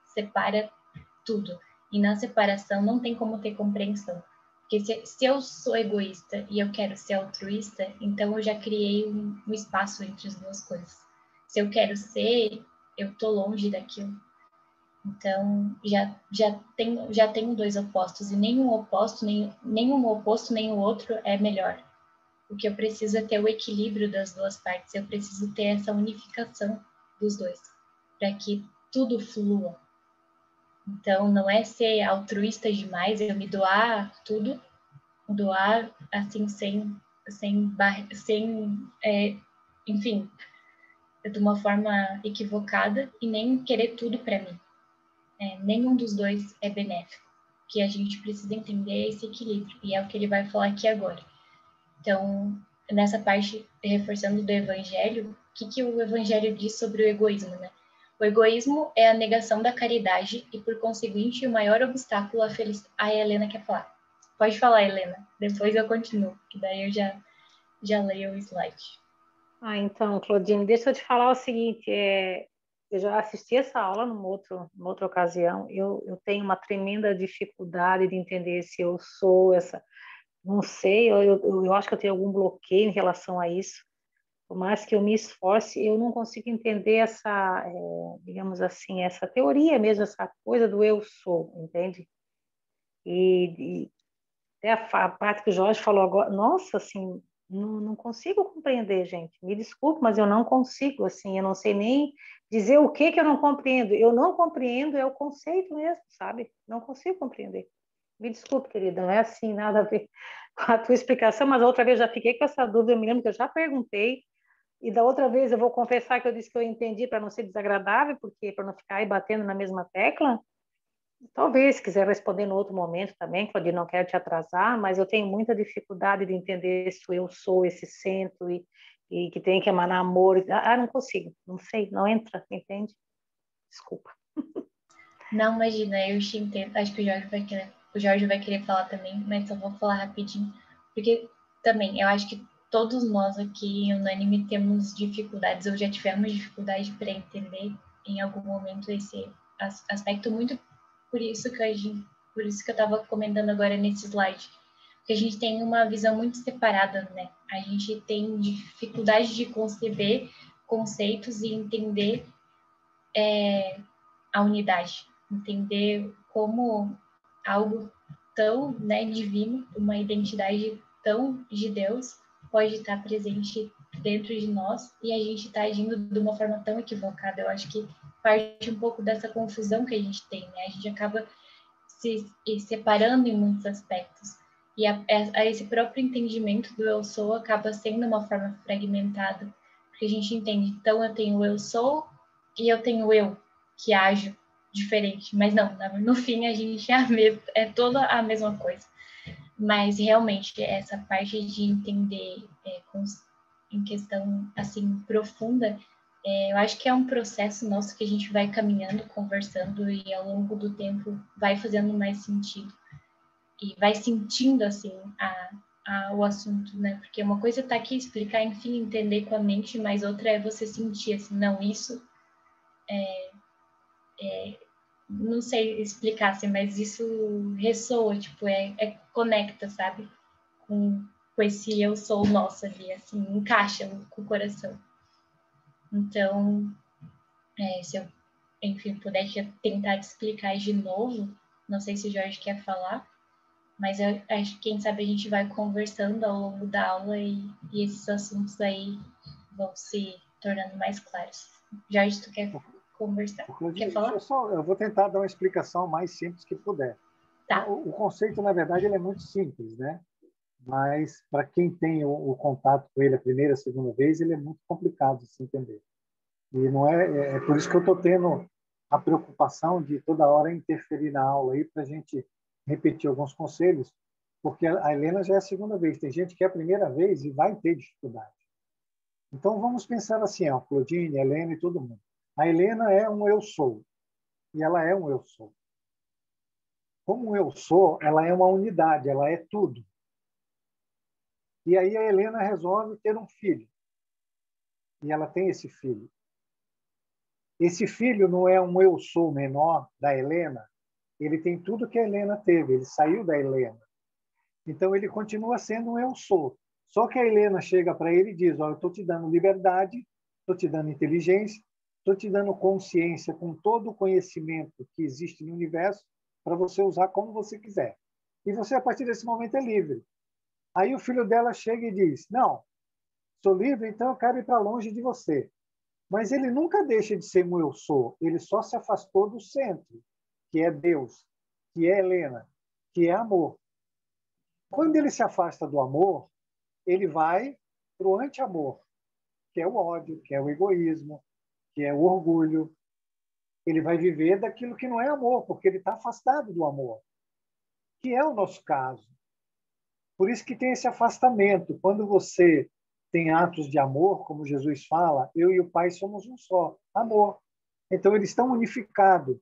S1: separa tudo. E na separação não tem como ter compreensão. Porque se eu sou egoísta e eu quero ser altruísta, então eu já criei um espaço entre as duas coisas. Se eu quero ser, eu tô longe daquilo. Então, já tenho dois opostos, e nenhum oposto, nem o outro é melhor. O que eu preciso é ter o equilíbrio das duas partes, eu preciso ter essa unificação dos dois, para que tudo flua. Então, não é ser altruísta demais, eu me doar tudo, doar assim, enfim, de uma forma equivocada, e nem querer tudo para mim. Nenhum dos dois é benéfico. O que a gente precisa entender é esse equilíbrio, e é o que ele vai falar aqui agora. Então, nessa parte, reforçando do evangelho, o que o evangelho diz sobre o egoísmo, né? O egoísmo é a negação da caridade e, por conseguinte, o maior obstáculo à felicidade. A Helena quer falar. Pode falar, Helena. Depois eu continuo, que daí eu já leio o slide.
S4: Então, Claudine, deixa eu te falar o seguinte, eu já assisti essa aula numa outra ocasião, eu tenho uma tremenda dificuldade de entender se eu sou essa, não sei, eu acho que eu tenho algum bloqueio em relação a isso, por mais que eu me esforce, eu não consigo entender essa, digamos assim, essa teoria mesmo, essa coisa do eu sou, entende? E até a parte que o Jorge falou agora, nossa, assim, não consigo compreender, gente. Me desculpe, mas eu não consigo, assim, eu não sei nem dizer o que eu não compreendo. Eu não compreendo é o conceito mesmo, sabe? Não consigo compreender. Me desculpe, querida, não é assim, nada a ver com a tua explicação, mas a outra vez já fiquei com essa dúvida, eu me lembro que eu já perguntei, e da outra vez eu vou confessar que eu disse que eu entendi para não ser desagradável, porque para não ficar aí batendo na mesma tecla. Talvez, se quiser responder no outro momento também, Claudine, não quero te atrasar, mas eu tenho muita dificuldade de entender se eu sou esse centro e que tem que emanar amor. Não consigo, não sei, não entra, entende? Desculpa.
S1: Não, imagina, eu te entendo. Acho que o Jorge vai querer falar também, mas só vou falar rapidinho, porque também eu acho que todos nós aqui em Unânime temos dificuldades, ou já tivemos dificuldade para entender em algum momento esse aspecto, muito por isso que eu estava comentando agora nesse slide, porque a gente tem uma visão muito separada, né? A gente tem dificuldade de conceber conceitos e entender a unidade, entender como algo tão, né, divino, uma identidade tão de Deus pode estar presente dentro de nós e a gente está agindo de uma forma tão equivocada. Eu acho que parte um pouco dessa confusão que a gente tem, né? A gente acaba se separando em muitos aspectos. E a esse próprio entendimento do eu sou acaba sendo uma forma fragmentada, porque a gente entende, então eu tenho o eu sou e eu tenho o eu, que ajo diferente. Mas não, no fim a gente é toda a mesma coisa. Mas realmente essa parte de entender em questão assim profunda, eu acho que é um processo nosso que a gente vai caminhando, conversando e ao longo do tempo vai fazendo mais sentido e vai sentindo assim o assunto, né? Porque uma coisa tá aqui explicar, enfim, entender com a mente, mas outra é você sentir assim, não, isso não sei explicar assim, mas isso ressoa, tipo, conecta, sabe? Com esse eu sou nosso ali, assim, encaixa com o coração. Então, se eu, enfim, puder tentar te explicar de novo, não sei se o Jorge quer falar, mas eu acho que, quem sabe, a gente vai conversando ao longo da aula e esses assuntos aí vão se tornando mais claros. Jorge, tu quer conversar? Quer falar?
S3: Eu vou tentar dar uma explicação mais simples que puder.
S1: Tá.
S3: O conceito, na verdade, ele é muito simples, né? Mas, para quem tem o contato com ele a primeira, a segunda vez, ele é muito complicado de se entender. E não é por isso que eu estou tendo a preocupação de toda hora interferir na aula aí para a gente repetir alguns conselhos, porque a Helena já é a segunda vez. Tem gente que é a primeira vez e vai ter dificuldade. Então, vamos pensar assim, ó, Claudine, Helena e todo mundo. A Helena é um eu sou, e ela é um eu sou. Como eu sou, ela é uma unidade, ela é tudo. E aí a Helena resolve ter um filho. E ela tem esse filho. Esse filho não é um eu sou menor da Helena, Ele tem tudo que a Helena teve, ele saiu da Helena. Então, ele continua sendo um eu sou. Só que a Helena chega para ele e diz, eu estou te dando liberdade, estou te dando inteligência, estou te dando consciência com todo o conhecimento que existe no universo para você usar como você quiser. E você, a partir desse momento, é livre. Aí o filho dela chega e diz, não, sou livre, então eu quero ir para longe de você. Mas ele nunca deixa de ser um eu sou, ele só se afastou do centro, que é Deus, que é Helena, que é amor. Quando ele se afasta do amor, ele vai para o anti-amor, que é o ódio, que é o egoísmo, que é o orgulho. Ele vai viver daquilo que não é amor, porque ele está afastado do amor, que é o nosso caso. Por isso que tem esse afastamento. Quando você tem atos de amor, como Jesus fala, eu e o Pai somos um só, amor. Então, eles estão unificados.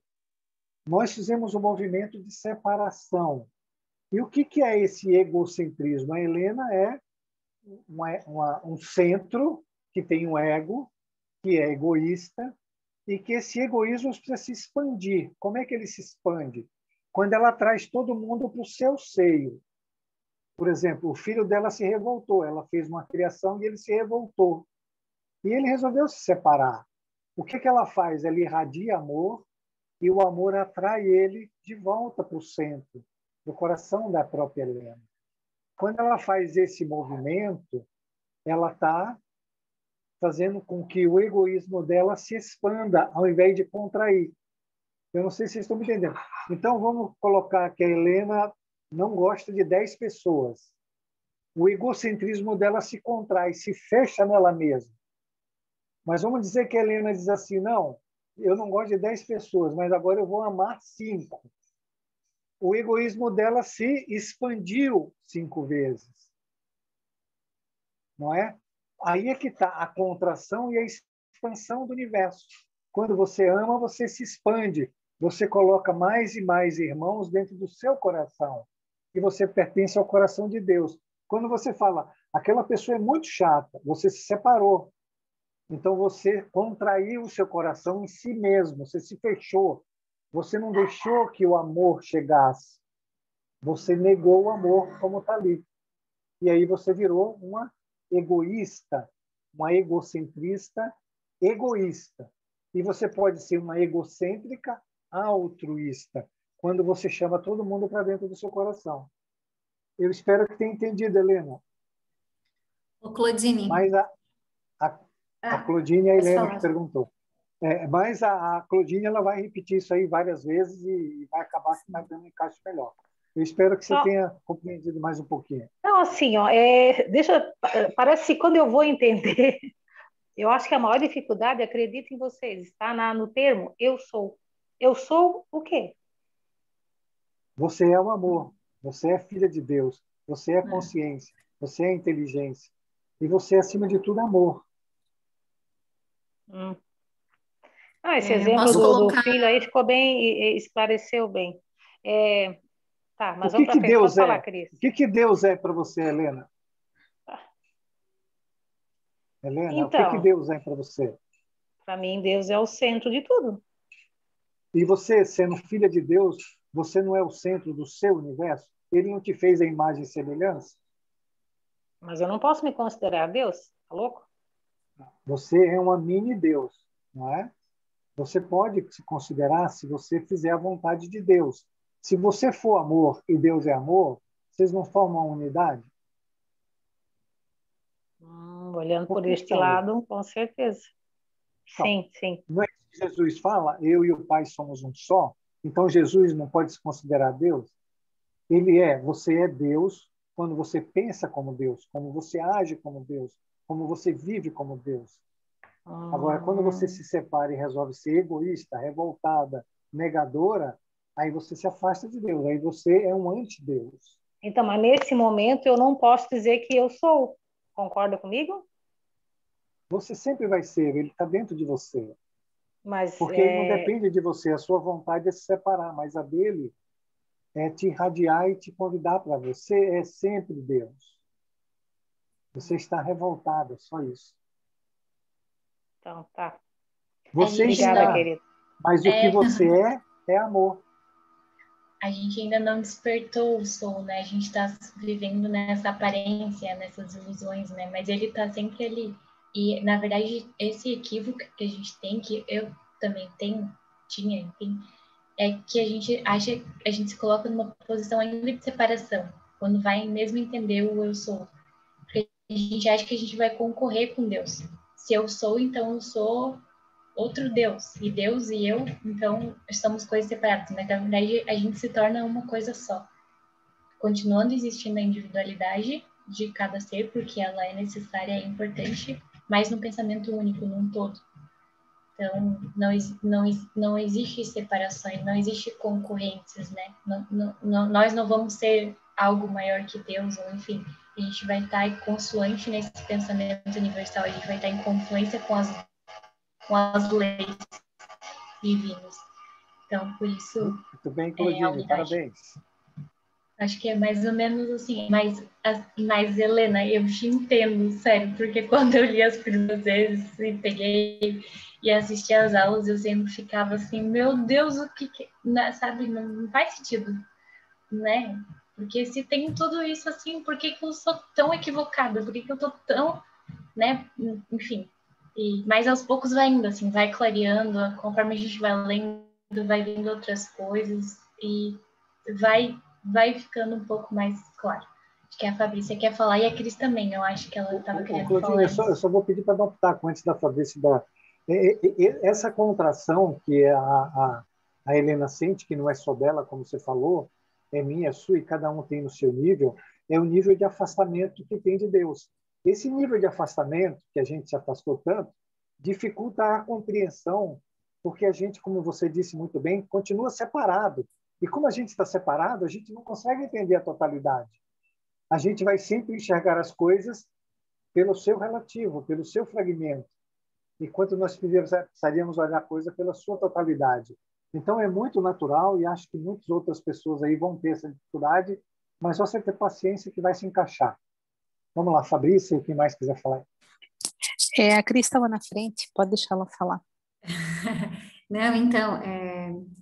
S3: Nós fizemos um movimento de separação. E o que é esse egocentrismo? A Helena é um centro que tem um ego, que é egoísta, e que esse egoísmo precisa se expandir. Como é que ele se expande? Quando ela traz todo mundo para o seu seio. Por exemplo, o filho dela se revoltou, ela fez uma criação e ele se revoltou. E ele resolveu se separar. O que ela faz? Ela irradia amor e o amor atrai ele de volta para o centro, do coração da própria Helena. Quando ela faz esse movimento, ela está fazendo com que o egoísmo dela se expanda, ao invés de contrair. Eu não sei se vocês estão me entendendo. Então, vamos colocar que a Helena não gosta de 10 pessoas. O egocentrismo dela se contrai, se fecha nela mesma. Mas vamos dizer que a Helena diz assim, não, eu não gosto de 10 pessoas, mas agora eu vou amar 5. O egoísmo dela se expandiu 5 vezes. Não é? Aí é que está a contração e a expansão do universo. Quando você ama, você se expande. Você coloca mais e mais irmãos dentro do seu coração. E você pertence ao coração de Deus. Quando você fala, aquela pessoa é muito chata, você se separou. Então você contraiu o seu coração em si mesmo, você se fechou. Você não deixou que o amor chegasse. Você negou o amor como está ali. E aí você virou uma egoísta, uma egocentrista egoísta. E você pode ser uma egocêntrica altruísta, quando você chama todo mundo para dentro do seu coração. Eu espero que tenha entendido, Helena.
S2: Ô, Claudine.
S3: Mas a Claudine e a Helena que perguntou. Mas a Claudine ela vai repetir isso aí várias vezes e vai acabar dando um encaixe melhor. Eu espero que você tenha compreendido mais um pouquinho.
S4: Não, assim, ó, parece que quando eu vou entender, eu acho que a maior dificuldade, acredito em vocês, está no termo eu sou. Eu sou o quê?
S3: Você é o amor, você é filha de Deus, você é consciência, você é inteligência. E você, acima de tudo, é amor.
S4: Esse exemplo do filho aí ficou bem, esclareceu bem. Tá, mas vamos para frente. Pode falar, Cris.
S3: O que Deus é para você, Helena? Helena,
S4: então,
S3: o que Deus é para você?
S4: Para mim, Deus é o centro de tudo.
S3: E você, sendo filha de Deus, você não é o centro do seu universo? Ele não te fez a imagem e semelhança?
S4: Mas eu não posso me considerar Deus, tá louco?
S3: Você é uma mini Deus, não é? Você pode se considerar se você fizer a vontade de Deus. Se você for amor e Deus é amor, vocês não formam uma unidade?
S4: Olhando por este lado, com certeza. Sim, sim.
S3: Não é que Jesus fala, eu e o Pai somos um só? Então Jesus não pode se considerar Deus? Você é Deus quando você pensa como Deus, como você age como Deus, como você vive como Deus. Agora, quando você se separa e resolve ser egoísta, revoltada, negadora, aí você se afasta de Deus, aí você é um anti-Deus.
S4: Então, mas nesse momento eu não posso dizer que eu sou. Concorda comigo?
S3: Você sempre vai ser, ele está dentro de você.
S4: Mas,
S3: porque ele não depende de você, a sua vontade é se separar, mas a dele é te irradiar e te convidar para você, é sempre Deus. Você está revoltada, só isso.
S4: Então, tá.
S3: Você
S1: Obrigada,
S3: está,
S4: querido.
S3: mas o que você é amor.
S1: a gente ainda não despertou o soul, né? A gente está vivendo nessa aparência, nessas ilusões, né? Mas ele está sempre ali. E, na verdade, esse equívoco que a gente tem, que eu também tinha, enfim, é que a gente acha, a gente se coloca numa posição ainda de separação, quando vai mesmo entender o eu sou. Porque a gente acha que a gente vai concorrer com Deus. Se eu sou, então eu sou outro Deus. E Deus e eu, então, somos coisas separadas. Mas, na verdade, a gente se torna uma coisa só. Continuando existindo a individualidade de cada ser, porque ela é necessária e importante, mas num pensamento único, num todo. Então, não existe separações, não existe concorrências, né? Nós não vamos ser algo maior que Deus, ou enfim, a gente vai estar consoante nesse pensamento universal, a gente vai estar em confluência com as leis divinas. Então, por isso,
S3: Muito bem,
S1: a
S3: Claudine,
S1: unidade.
S3: parabéns.
S1: Acho que é mais ou menos assim. Mas Helena, eu te entendo, sério, porque quando eu li as primeiras vezes e peguei e assisti às aulas, eu sempre ficava assim, meu Deus, o que sabe, não faz sentido, né? Porque se tem tudo isso assim, por que eu sou tão equivocada? Por que eu tô tão, né? Enfim. Mas aos poucos vai indo, assim, vai clareando, conforme a gente vai lendo, vai vendo outras coisas e vai ficando um pouco mais claro. Acho que a Fabrícia quer falar e a Cris também, eu acho que ela estava querendo
S3: Claudine,
S1: falar
S3: eu
S1: isso.
S3: só vou pedir para dar um pitaco antes da Fabrícia dar. Essa contração que a Helena sente, que não é só dela, como você falou, é minha, é sua, e cada um tem no seu nível, é o nível de afastamento que tem de Deus. Esse nível de afastamento, que a gente se afastou tanto, dificulta a compreensão, porque a gente, como você disse muito bem, continua separado. E como a gente está separado, a gente não consegue entender a totalidade. A gente vai sempre enxergar as coisas pelo seu relativo, pelo seu fragmento, enquanto nós precisaríamos olhar a coisa pela sua totalidade. Então, é muito natural, e acho que muitas outras pessoas aí vão ter essa dificuldade, mas só você ter paciência que vai se encaixar. Vamos lá, Fabrícia, quem mais quiser falar?
S5: A Cris estava na frente, pode deixar ela falar.
S2: Não, então,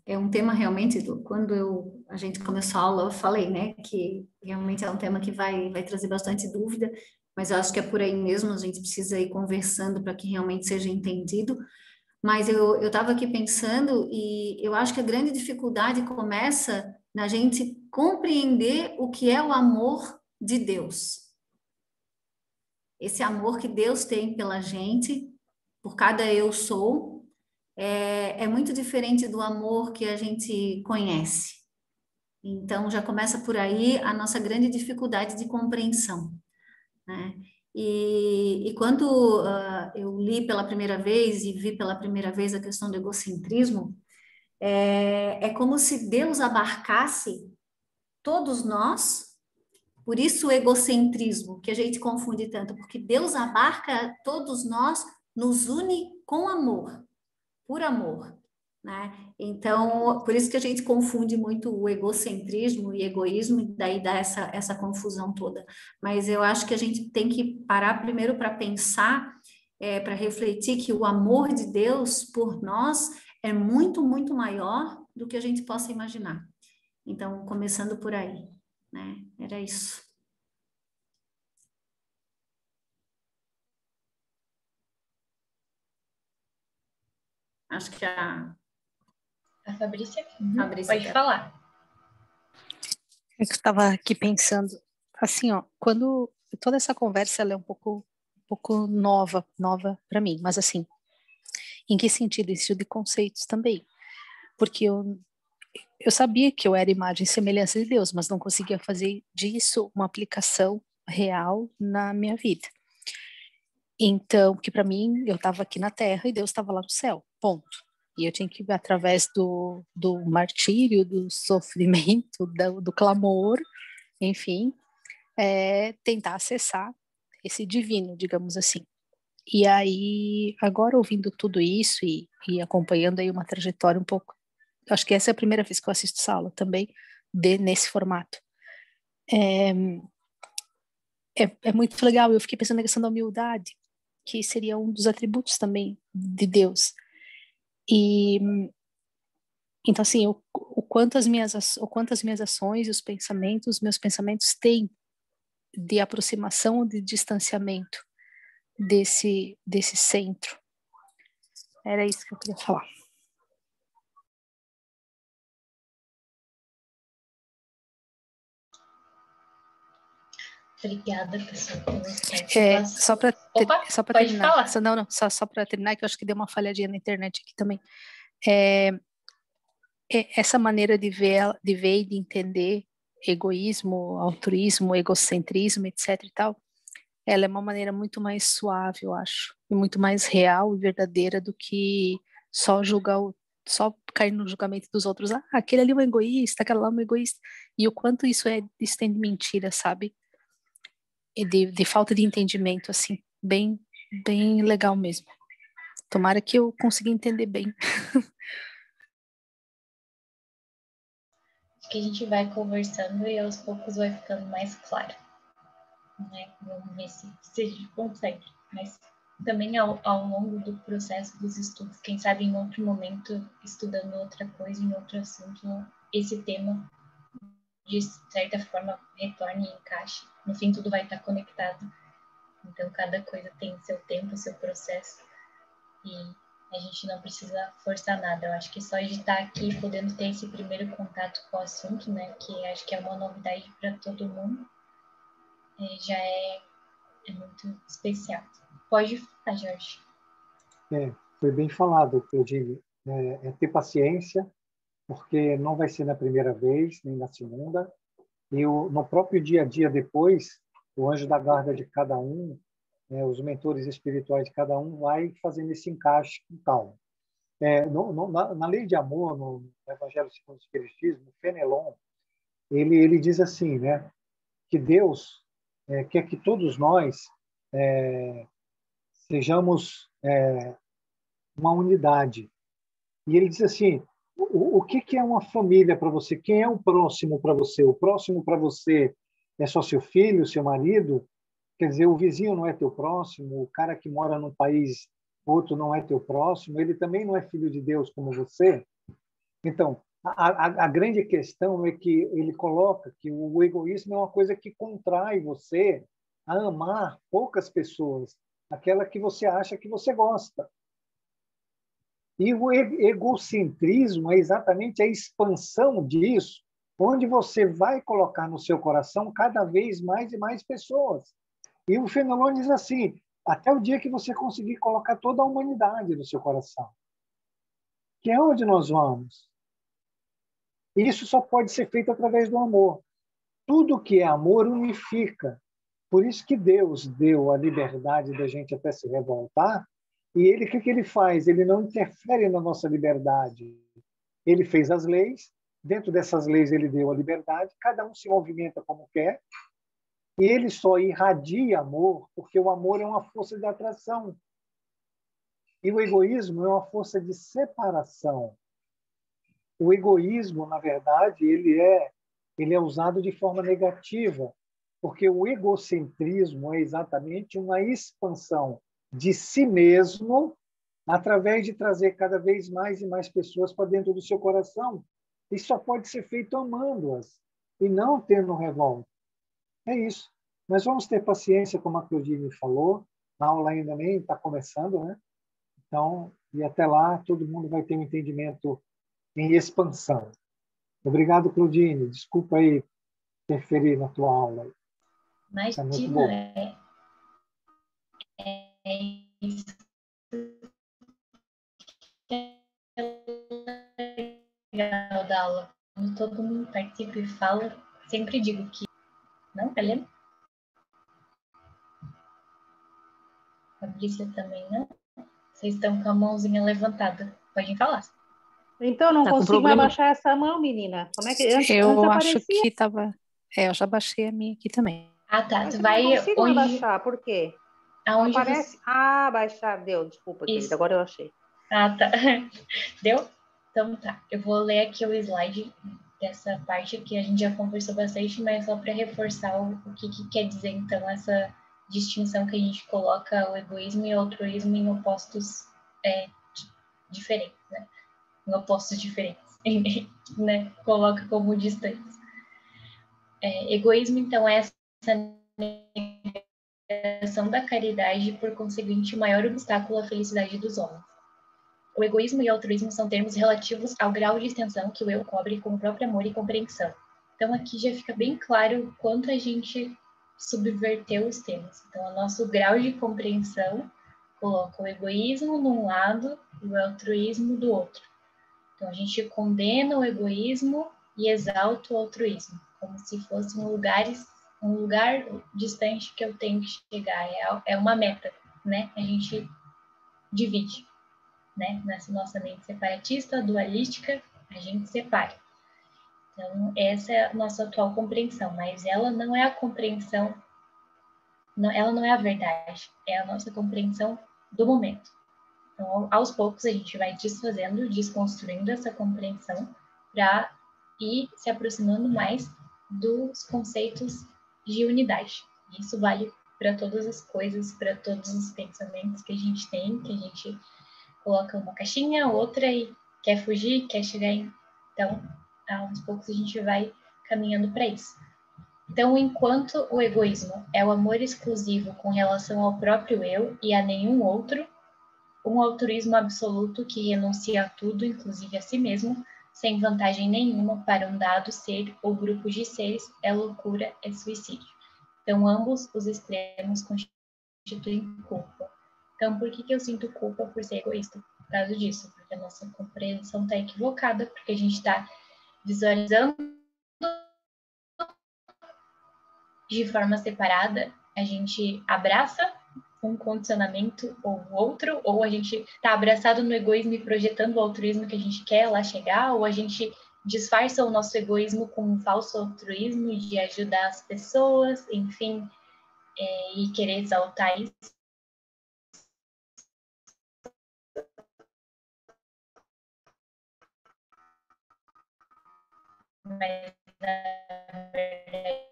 S2: é um tema realmente, quando a gente começou a aula, eu falei, né, que realmente é um tema que vai trazer bastante dúvida, mas eu acho que é por aí mesmo, a gente precisa ir conversando para que realmente seja entendido. Mas eu estava aqui pensando e eu acho que a grande dificuldade começa na gente compreender o que é o amor de Deus. Esse amor que Deus tem pela gente, por cada eu sou, é muito diferente do amor que a gente conhece. Então, já começa por aí a nossa grande dificuldade de compreensão, né? E quando eu li pela primeira vez e vi pela primeira vez a questão do egocentrismo, é como se Deus abarcasse todos nós, por isso o egocentrismo, que a gente confunde tanto, porque Deus abarca todos nós, nos une com amor, por amor, né? Então, por isso que a gente confunde muito o egocentrismo e egoísmo, e daí dá essa confusão toda. Mas eu acho que a gente tem que parar primeiro para pensar, para refletir que o amor de Deus por nós é muito, muito maior do que a gente possa imaginar. Então, começando por aí, né? Era isso. Acho que a
S1: Fabrícia?
S2: Fabrícia
S1: Pode falar.
S5: Eu estava aqui pensando, assim, ó, quando toda essa conversa ela é um pouco nova para mim, mas assim, em que sentido? Isso de conceitos também, porque eu sabia que eu era imagem e semelhança de Deus, mas não conseguia fazer disso uma aplicação real na minha vida. Então, porque para mim, eu estava aqui na Terra e Deus estava lá no céu, ponto. E eu tinha que, através do martírio, do sofrimento, do clamor, enfim, tentar acessar esse divino, digamos assim. E aí, agora ouvindo tudo isso e acompanhando aí uma trajetória um pouco, acho que essa é a primeira vez que eu assisto essa aula também, nesse formato. É muito legal, eu fiquei pensando na questão da humildade, que seria um dos atributos também de Deus. E então, assim, o quanto as minhas ações e meus pensamentos têm de aproximação ou de distanciamento desse centro. Era isso que eu queria falar.
S1: Obrigada, pessoal, pelas participações.
S5: Só para terminar.
S1: Falar.
S5: Não, só para terminar, que eu acho que deu uma falhadinha na internet aqui também. Essa maneira de ver e de entender egoísmo, altruísmo, egocentrismo, etc. e tal, ela é uma maneira muito mais suave, eu acho, e muito mais real e verdadeira do que só cair no julgamento dos outros. Ah, aquele ali é um egoísta, aquela lá é um egoísta. E o quanto isso tem de mentira, sabe? E de falta de entendimento, assim, bem, bem legal mesmo. Tomara que eu consiga entender bem.
S1: Acho que a gente vai conversando e aos poucos vai ficando mais claro. Né? Vamos ver se a gente consegue. Mas também ao longo do processo dos estudos, quem sabe em outro momento, estudando outra coisa, em outro assunto, esse tema, de certa forma, retorne e encaixe. No fim, tudo vai estar conectado. Então, cada coisa tem seu tempo, seu processo. E a gente não precisa forçar nada. Eu acho que só de estar aqui, podendo ter esse primeiro contato com o assunto, né, que acho que é uma novidade para todo mundo, já é muito especial. Pode falar, Jorge.
S3: Foi bem falado, Claudine. É ter paciência, porque não vai ser na primeira vez, nem na segunda. E no próprio dia a dia depois, o anjo da guarda de cada um, os mentores espirituais de cada um, vai fazendo esse encaixe com calma. Na lei de amor, no Evangelho segundo o Espiritismo, Fenelon, ele diz assim, né, que Deus quer que todos nós sejamos uma unidade. E ele diz assim, o que é uma família para você? Quem é o próximo para você? O próximo para você é só seu filho, seu marido? Quer dizer, o vizinho não é teu próximo, o cara que mora num país, outro não é teu próximo, ele também não é filho de Deus como você. Então, a grande questão é que ele coloca que o egoísmo é uma coisa que contrai você a amar poucas pessoas, aquela que você acha que você gosta. E o egocentrismo é exatamente a expansão disso, onde você vai colocar no seu coração cada vez mais e mais pessoas. E o Fenelon diz assim, até o dia que você conseguir colocar toda a humanidade no seu coração. Que é onde nós vamos. E isso só pode ser feito através do amor. Tudo que é amor unifica. Por isso que Deus deu a liberdade da gente até se revoltar. E ele, o que ele faz? Ele não interfere na nossa liberdade. Ele fez as leis, dentro dessas leis ele deu a liberdade, cada um se movimenta como quer, e ele só irradia amor, porque o amor é uma força de atração. E o egoísmo é uma força de separação. O egoísmo, na verdade, ele é usado de forma negativa, porque o egocentrismo é exatamente uma expansão de si mesmo através de trazer cada vez mais e mais pessoas para dentro do seu coração. Isso só pode ser feito amando-as e não tendo revolta. É isso. Mas vamos ter paciência, como a Claudine falou. A aula ainda nem está começando, né? Então, e até lá, todo mundo vai ter um entendimento em expansão. Obrigado, Claudine. Desculpa aí interferir na tua aula.
S1: Imagina,
S3: muito bom.
S1: É isso. Legal da aula. Quando todo mundo participa e fala, sempre digo que... Não, tá lendo? Fabrícia também, não? Vocês estão com a mãozinha levantada. Podem falar.
S4: Então, não consigo mais baixar essa mão, menina. Como é que antes
S5: Eu
S4: aparecia?
S5: acho que estava... eu já baixei a minha aqui também.
S1: Ah, tá.
S4: Mas
S1: Tu
S4: eu
S1: vai
S4: não consigo
S1: hoje...
S4: baixar, por quê?
S1: Aonde
S4: aparece?
S1: você...
S4: Ah, baixar, deu. Desculpa, querida, agora eu achei.
S1: Ah, tá. Deu? Então tá. Eu vou ler aqui o slide dessa parte que a gente já conversou bastante, mas só para reforçar o que quer dizer, então, essa distinção que a gente coloca o egoísmo e o altruísmo em opostos diferentes, né? Em opostos diferentes. né, coloca como distante. Egoísmo, então, é essa negação da caridade e, por conseguinte, o maior obstáculo à felicidade dos homens. O egoísmo e o altruísmo são termos relativos ao grau de extensão que o eu cobre com o próprio amor e compreensão. Então, aqui já fica bem claro o quanto a gente subverteu os temas. Então, o nosso grau de compreensão coloca o egoísmo num lado e o altruísmo do outro. Então, a gente condena o egoísmo e exalta o altruísmo, como se fosse um lugar distante que eu tenho que chegar. É uma meta, né? A gente divide, né? Nessa nossa mente separatista, dualística, a gente separa. Então, essa é a nossa atual compreensão, mas ela não é a compreensão, ela não é a verdade, é a nossa compreensão do momento. Então, aos poucos, a gente vai desfazendo, desconstruindo essa compreensão para ir se aproximando mais dos conceitos de unidade. Isso vale para todas as coisas, para todos os pensamentos que a gente tem, que a gente coloca uma caixinha, outra e quer fugir, quer chegar em... Então, aos poucos a gente vai caminhando para isso. Então, enquanto o egoísmo é o amor exclusivo com relação ao próprio eu e a nenhum outro, um altruísmo absoluto que renuncia a tudo, inclusive a si mesmo, sem vantagem nenhuma para um dado ser ou grupo de seres, é loucura, é suicídio. Então, ambos os extremos constituem culpa. Então, por que eu sinto culpa por ser egoísta? Por causa disso, porque a nossa compreensão está equivocada, porque a gente está visualizando de forma separada, a gente abraça um condicionamento ou outro, ou a gente está abraçado no egoísmo e projetando o altruísmo que a gente quer lá chegar, ou a gente disfarça o nosso egoísmo com um falso altruísmo de ajudar as pessoas, enfim, e querer exaltar isso. Mas, na verdade,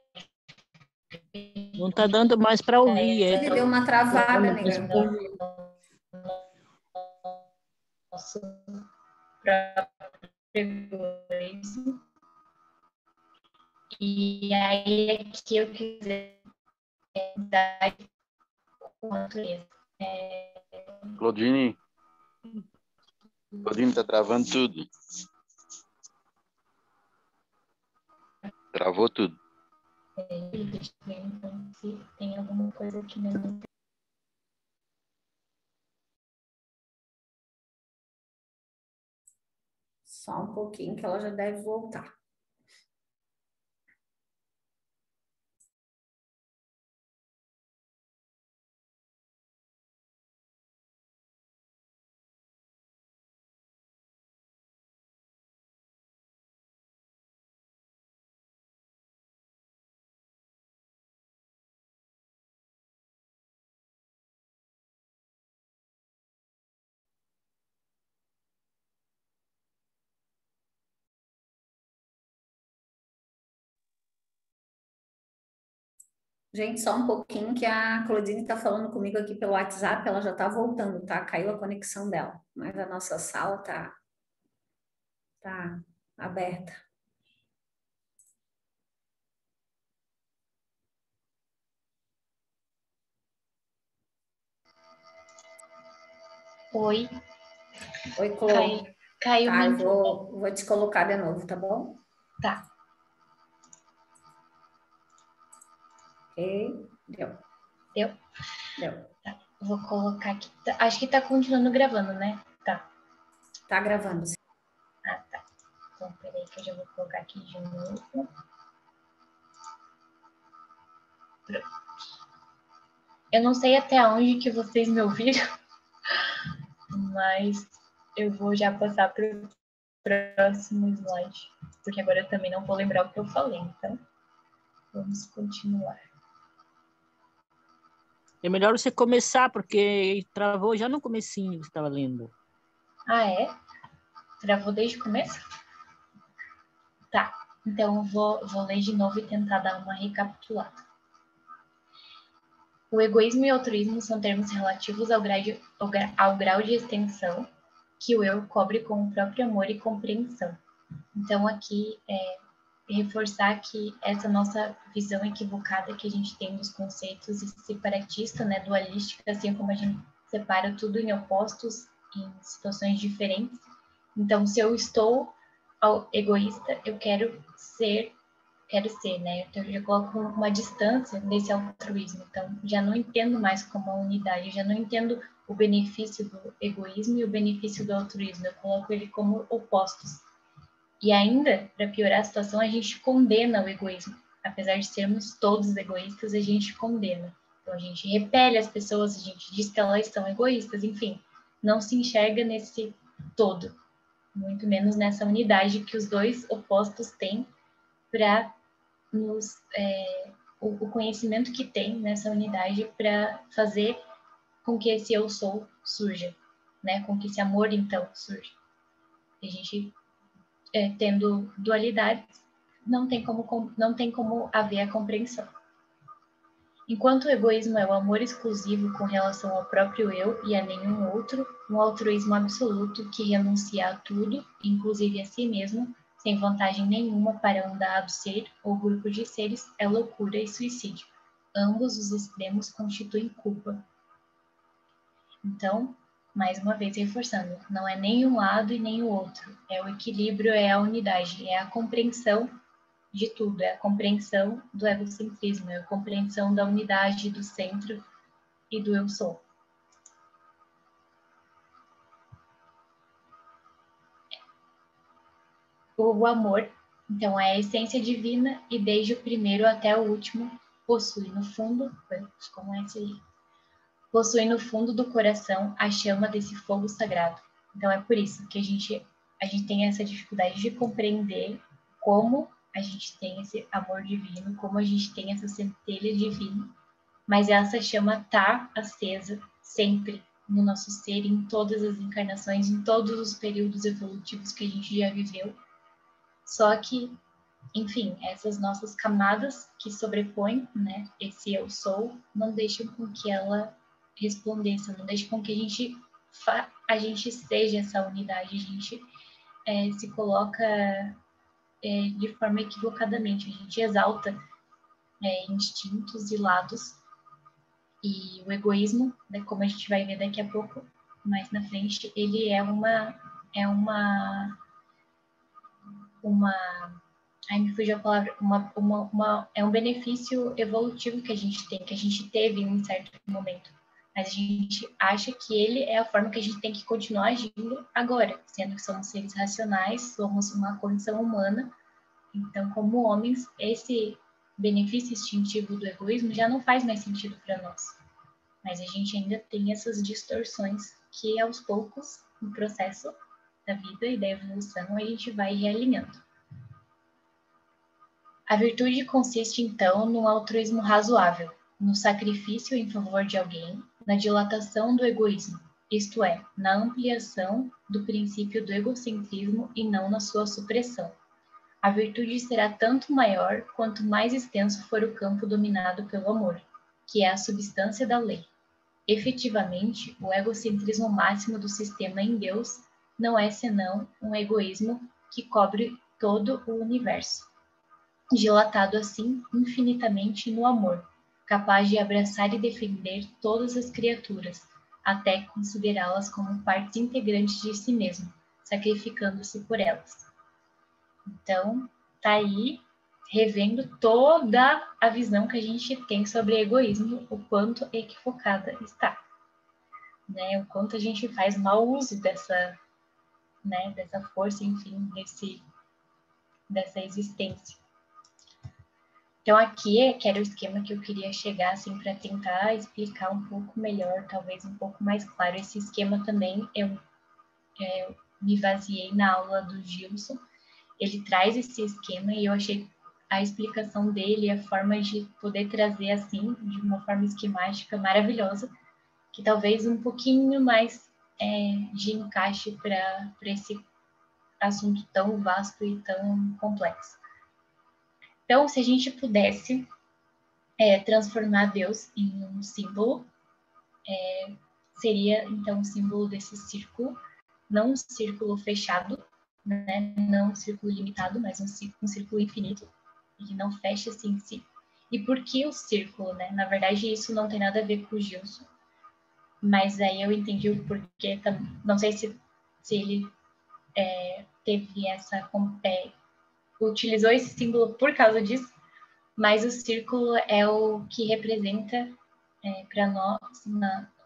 S6: não está dando mais para ouvir.
S2: Deu uma travada, negão.
S1: Nosso próprio egoísmo. E aí é que eu quiser dar com a natureza.
S7: Claudine, está travando tudo. Travou tudo.
S1: Deixa eu ver então se tem alguma coisa aqui mesmo.
S2: Só um pouquinho que ela já deve voltar. Gente, só um pouquinho que a Claudine está falando comigo aqui pelo WhatsApp, ela já está voltando, tá? Caiu a conexão dela, mas a nossa sala tá aberta.
S1: Oi.
S2: Oi, Clô.
S1: Caiu
S2: tá,
S1: muito.
S2: Vou te colocar de novo, tá bom?
S1: Tá.
S2: Ok, deu.
S1: Tá. Vou colocar aqui. Acho que tá continuando gravando, né? Tá.
S2: Tá gravando, sim.
S1: Ah, tá. Então, peraí que eu já vou colocar aqui de novo. Pronto. Eu não sei até onde que vocês me ouviram, mas eu vou já passar para o próximo slide, porque agora eu também não vou lembrar o que eu falei, então vamos continuar.
S6: É melhor você começar, porque travou já no comecinho que você estava lendo.
S1: Ah, é? Travou desde o começo? Tá, então eu vou ler de novo e tentar dar uma recapitulada. O egoísmo e o altruísmo são termos relativos ao grau de extensão que o eu cobre com o próprio amor e compreensão. Então, aqui, reforçar que essa nossa visão equivocada que a gente tem dos conceitos separatista, né, dualística, assim como a gente separa tudo em opostos, em situações diferentes. Então, se eu estou egoísta, eu quero ser, né? Então, eu já coloco uma distância desse altruísmo. Então, já não entendo mais como uma unidade, já não entendo o benefício do egoísmo e o benefício do altruísmo. Eu coloco ele como opostos. E ainda, para piorar a situação, a gente condena o egoísmo. Apesar de sermos todos egoístas, a gente condena. Então, a gente repele as pessoas, a gente diz que elas são egoístas, enfim, não se enxerga nesse todo, muito menos nessa unidade que os dois opostos têm para nos... o conhecimento que tem nessa unidade para fazer com que esse eu sou surja, né? Com que esse amor, então, surja. A gente... tendo dualidades, não tem como haver a compreensão. Enquanto o egoísmo é o amor exclusivo com relação ao próprio eu e a nenhum outro, um altruísmo absoluto que renuncia a tudo, inclusive a si mesmo, sem vantagem nenhuma para um dado ser ou grupo de seres, é loucura e suicídio. Ambos os extremos constituem culpa. Então, mais uma vez reforçando, não é nem um lado e nem o outro. É o equilíbrio, é a unidade, é a compreensão de tudo, é a compreensão do egocentrismo, é a compreensão da unidade do centro e do eu sou. O amor, então, é a essência divina e desde o primeiro até o último possui no fundo, como é esse aí? Possui no fundo do coração a chama desse fogo sagrado. Então é por isso que a gente tem essa dificuldade de compreender como a gente tem esse amor divino, como a gente tem essa centelha divina, mas essa chama está acesa sempre no nosso ser, em todas as encarnações, em todos os períodos evolutivos que a gente já viveu. Só que, enfim, essas nossas camadas que sobrepõem, né, esse eu sou, não deixam com que ela resplandeça, não deixam com que a gente seja essa unidade, a gente se coloca de forma equivocadamente, a gente exalta instintos e lados, e o egoísmo, né, como a gente vai ver daqui a pouco, mais na frente, ele é ai, me fugiu a palavra, é um benefício evolutivo que a gente tem, que a gente teve em um certo momento. Mas a gente acha que ele é a forma que a gente tem que continuar agindo agora, sendo que somos seres racionais, somos uma condição humana. Então, como homens, esse benefício instintivo do egoísmo já não faz mais sentido para nós. Mas a gente ainda tem essas distorções que, aos poucos, no processo da vida e da evolução, a gente vai realinhando. A virtude consiste, então, num altruísmo razoável, no sacrifício em favor de alguém, na dilatação do egoísmo, isto é, na ampliação do princípio do egocentrismo e não na sua supressão. A virtude será tanto maior quanto mais extenso for o campo dominado pelo amor, que é a substância da lei. Efetivamente, o egocentrismo máximo do sistema em Deus não é senão um egoísmo que cobre todo o universo, dilatado assim infinitamente no amor, capaz de abraçar e defender todas as criaturas, até considerá-las como partes integrantes de si mesmo, sacrificando-se por elas. Então, tá aí revendo toda a visão que a gente tem sobre egoísmo, o quanto equivocada está, né? O quanto a gente faz mau uso dessa, né, dessa força, enfim, dessa existência. Então, aqui, que era o esquema que eu queria chegar, assim, para tentar explicar um pouco melhor, talvez um pouco mais claro. Esse esquema também, eu me baseei na aula do Gilson. Ele traz esse esquema e eu achei a explicação dele, a forma de poder trazer, assim, de uma forma esquemática maravilhosa, que talvez um pouquinho mais de encaixe para esse assunto tão vasto e tão complexo. Então, se a gente pudesse transformar Deus em um símbolo, seria então o símbolo desse círculo, não um círculo fechado, né? Não um círculo limitado, mas um círculo infinito. Ele não fecha-se em si. E por que o círculo, né? Na verdade, isso não tem nada a ver com o Gilson, mas aí eu entendi o porquê. Não sei se ele teve utilizou esse símbolo por causa disso, mas o círculo é o que representa para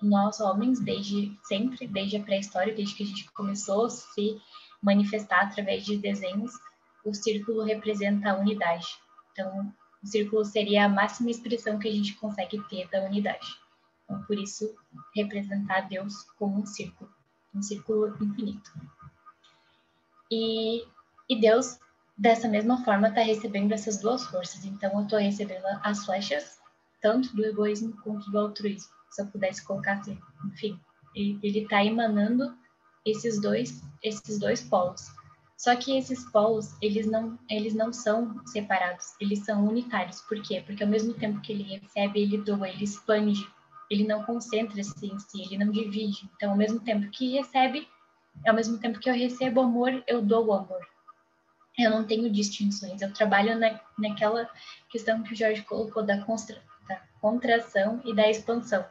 S1: nós homens, desde sempre, desde a pré-história, desde que a gente começou a se manifestar através de desenhos, o círculo representa a unidade. Então, o círculo seria a máxima expressão que a gente consegue ter da unidade. Então, por isso, representar Deus como um círculo infinito. E Deus, dessa mesma forma, está recebendo essas duas forças. Então, eu estou recebendo as flechas, tanto do egoísmo quanto do altruísmo. Se eu pudesse colocar assim, enfim, ele está emanando esses dois polos. Só que esses polos, eles não são separados, eles são unitários. Por quê? Porque ao mesmo tempo que ele recebe, ele doa, ele expande, ele não concentra-se em si, ele não divide. Então, ao mesmo tempo que recebe, ao mesmo tempo que eu recebo amor, eu dou amor. Eu não tenho distinções, eu trabalho naquela questão que o Jorge colocou da contração e da expansão.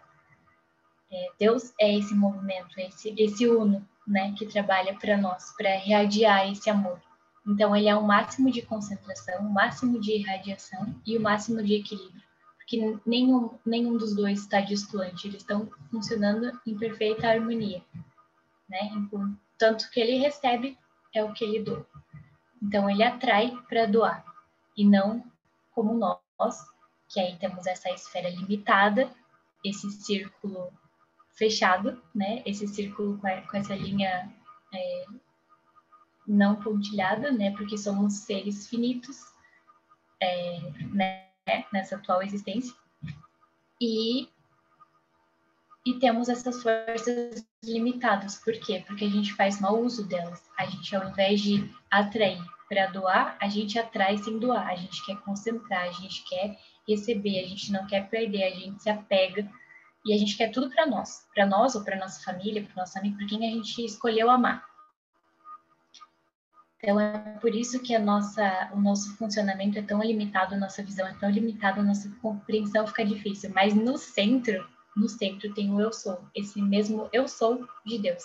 S1: Deus é esse movimento, esse uno, né, que trabalha para nós, para irradiar esse amor. Então, ele é o máximo de concentração, o máximo de irradiação e o máximo de equilíbrio. Porque nenhum dos dois está distante, eles estão funcionando em perfeita harmonia. Né? Tanto que ele recebe é o que ele doa. Então, ele atrai para doar. E não como nós, que aí temos essa esfera limitada, esse círculo fechado, né? Esse círculo com essa linha não pontilhada, né? Porque somos seres finitos, né? Nessa atual existência. E temos essas forças limitadas. Por quê? Porque a gente faz mau uso delas. A gente, ao invés de atrair para doar, a gente atrai sem doar. A gente quer concentrar, a gente quer receber, a gente não quer perder, a gente se apega. E a gente quer tudo para nós ou para nossa família, para nosso amigo, para quem a gente escolheu amar. Então, é por isso que o nosso funcionamento é tão limitado, a nossa visão é tão limitada, a nossa compreensão fica difícil. Mas no centro tem o eu sou, esse mesmo eu sou de Deus.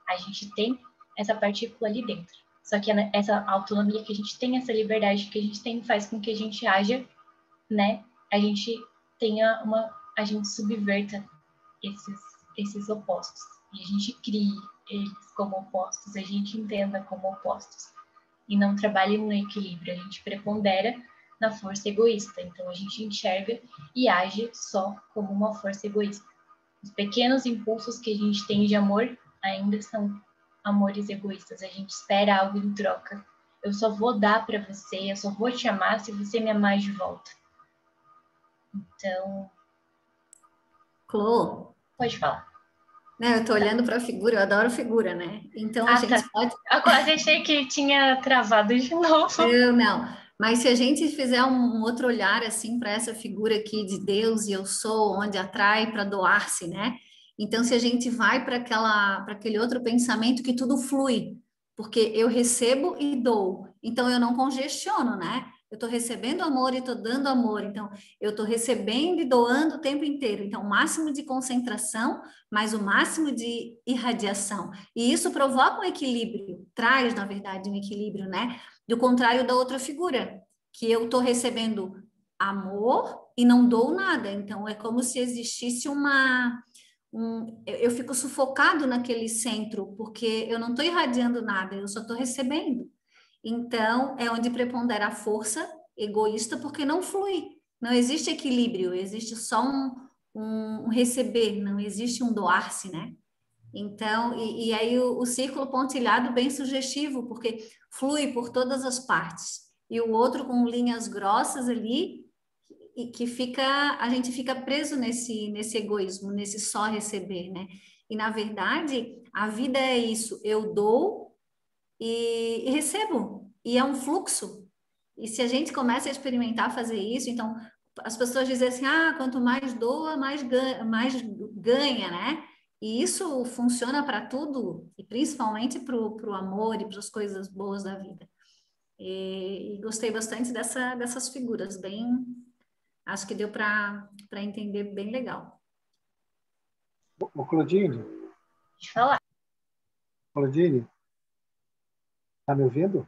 S1: A gente tem essa partícula ali dentro. Só que essa autonomia que a gente tem, essa liberdade que a gente tem, faz com que a gente haja, né? A gente subverta esses opostos. E a gente crie eles como opostos, a gente entenda como opostos. E não trabalhe no equilíbrio, a gente prepondera na força egoísta. Então, a gente enxerga e age só como uma força egoísta. Os pequenos impulsos que a gente tem de amor ainda são amores egoístas. A gente espera algo em troca. Eu só vou dar para você, eu só vou te amar se você me amar de volta. Então...
S2: Clô,
S1: pode falar.
S2: Né, eu tô olhando para a figura, eu adoro figura, né? Então, a gente pode...
S1: Agora achei que tinha travado de novo.
S2: Não. Mas se a gente fizer um outro olhar, assim, para essa figura aqui de Deus e eu sou, onde atrai para doar-se, né? Então, se a gente vai para aquele outro pensamento que tudo flui, porque eu recebo e dou, então eu não congestiono, né? Eu estou recebendo amor e estou dando amor, então eu estou recebendo e doando o tempo inteiro. Então, o máximo de concentração, mas o máximo de irradiação. E isso provoca um equilíbrio, traz, na verdade, um equilíbrio, né? Do contrário da outra figura, que eu estou recebendo amor e não dou nada. Então, é como se existisse eu fico sufocado naquele centro, porque eu não estou irradiando nada, eu só estou recebendo. Então, é onde prepondera a força egoísta, porque não flui, não existe equilíbrio, existe só um receber, não existe um doar-se, né? Então, e aí o círculo pontilhado bem sugestivo, porque flui por todas as partes. E o outro com linhas grossas ali, e que a gente fica preso nesse egoísmo, nesse só receber, né? E na verdade, a vida é isso, eu dou e recebo, e é um fluxo. E se a gente começa a experimentar fazer isso, então as pessoas dizem assim, quanto mais doa, mais ganha, né? E isso funciona para tudo, e principalmente para o amor e para as coisas boas da vida. E gostei bastante dessas figuras, acho que deu para entender bem legal.
S3: O Claudine,
S1: Pode falar.
S3: Claudine, está me ouvindo?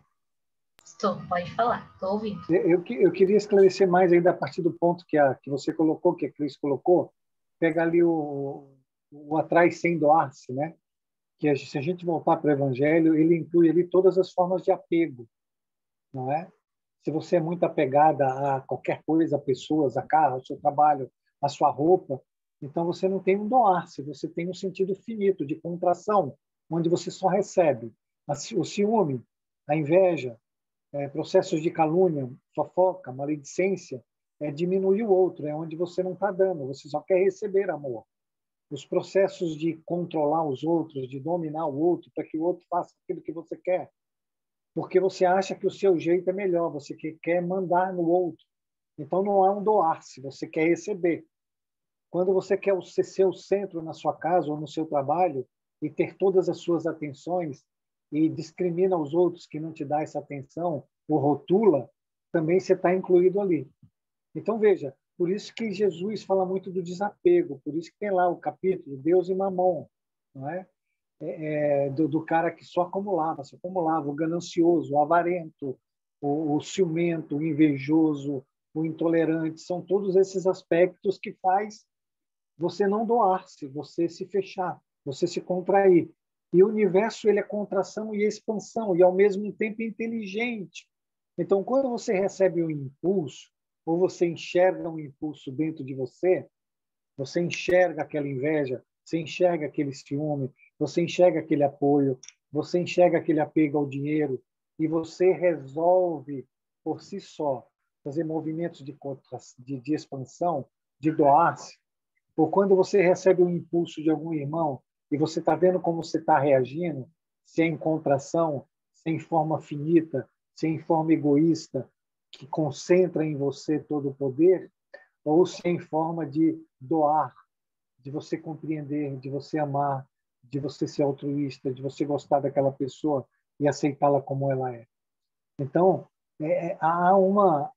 S1: Estou, pode falar, estou ouvindo.
S3: Eu queria esclarecer mais ainda a partir do ponto que você colocou, que a Cris colocou, pega ali o atrás sem doar-se, né? Que se a gente voltar para o Evangelho, ele inclui ali todas as formas de apego, não é? Se você é muito apegada a qualquer coisa, a pessoas, a carro, ao seu trabalho, a sua roupa, então você não tem um doar-se, você tem um sentido finito de contração, onde você só recebe. O ciúme, a inveja, processos de calúnia, fofoca, maledicência, diminuir o outro, é onde você não está dando, você só quer receber amor. Os processos de controlar os outros, de dominar o outro, para que o outro faça aquilo que você quer, porque você acha que o seu jeito é melhor, você quer mandar no outro. Então não há um doar-se, você quer receber. Quando você quer ser o centro na sua casa ou no seu trabalho e ter todas as suas atenções e discrimina os outros que não te dá essa atenção ou rotula, também você está incluído ali. Então veja, por isso que Jesus fala muito do desapego, por isso que tem lá o capítulo Deus e Mamon, não é? Do cara que só acumulava, o ganancioso, o avarento, o ciumento, o invejoso, o intolerante, são todos esses aspectos que faz você não doar-se, você se fechar, você se contrair. E o universo ele é contração e expansão, e ao mesmo tempo inteligente. Então, quando você recebe um impulso, ou você enxerga um impulso dentro de você enxerga aquela inveja, você enxerga aquele ciúme, você enxerga aquele apoio, você enxerga aquele apego ao dinheiro, e você resolve, por si só, fazer movimentos de expansão, de doar-se, ou quando você recebe um impulso de algum irmão e você está vendo como você está reagindo, se é em contração, se é em forma finita, se é em forma egoísta, que concentra em você todo o poder, ou se é em forma de doar, de você compreender, de você amar, de você ser altruísta, de você gostar daquela pessoa e aceitá-la como ela é. Então, há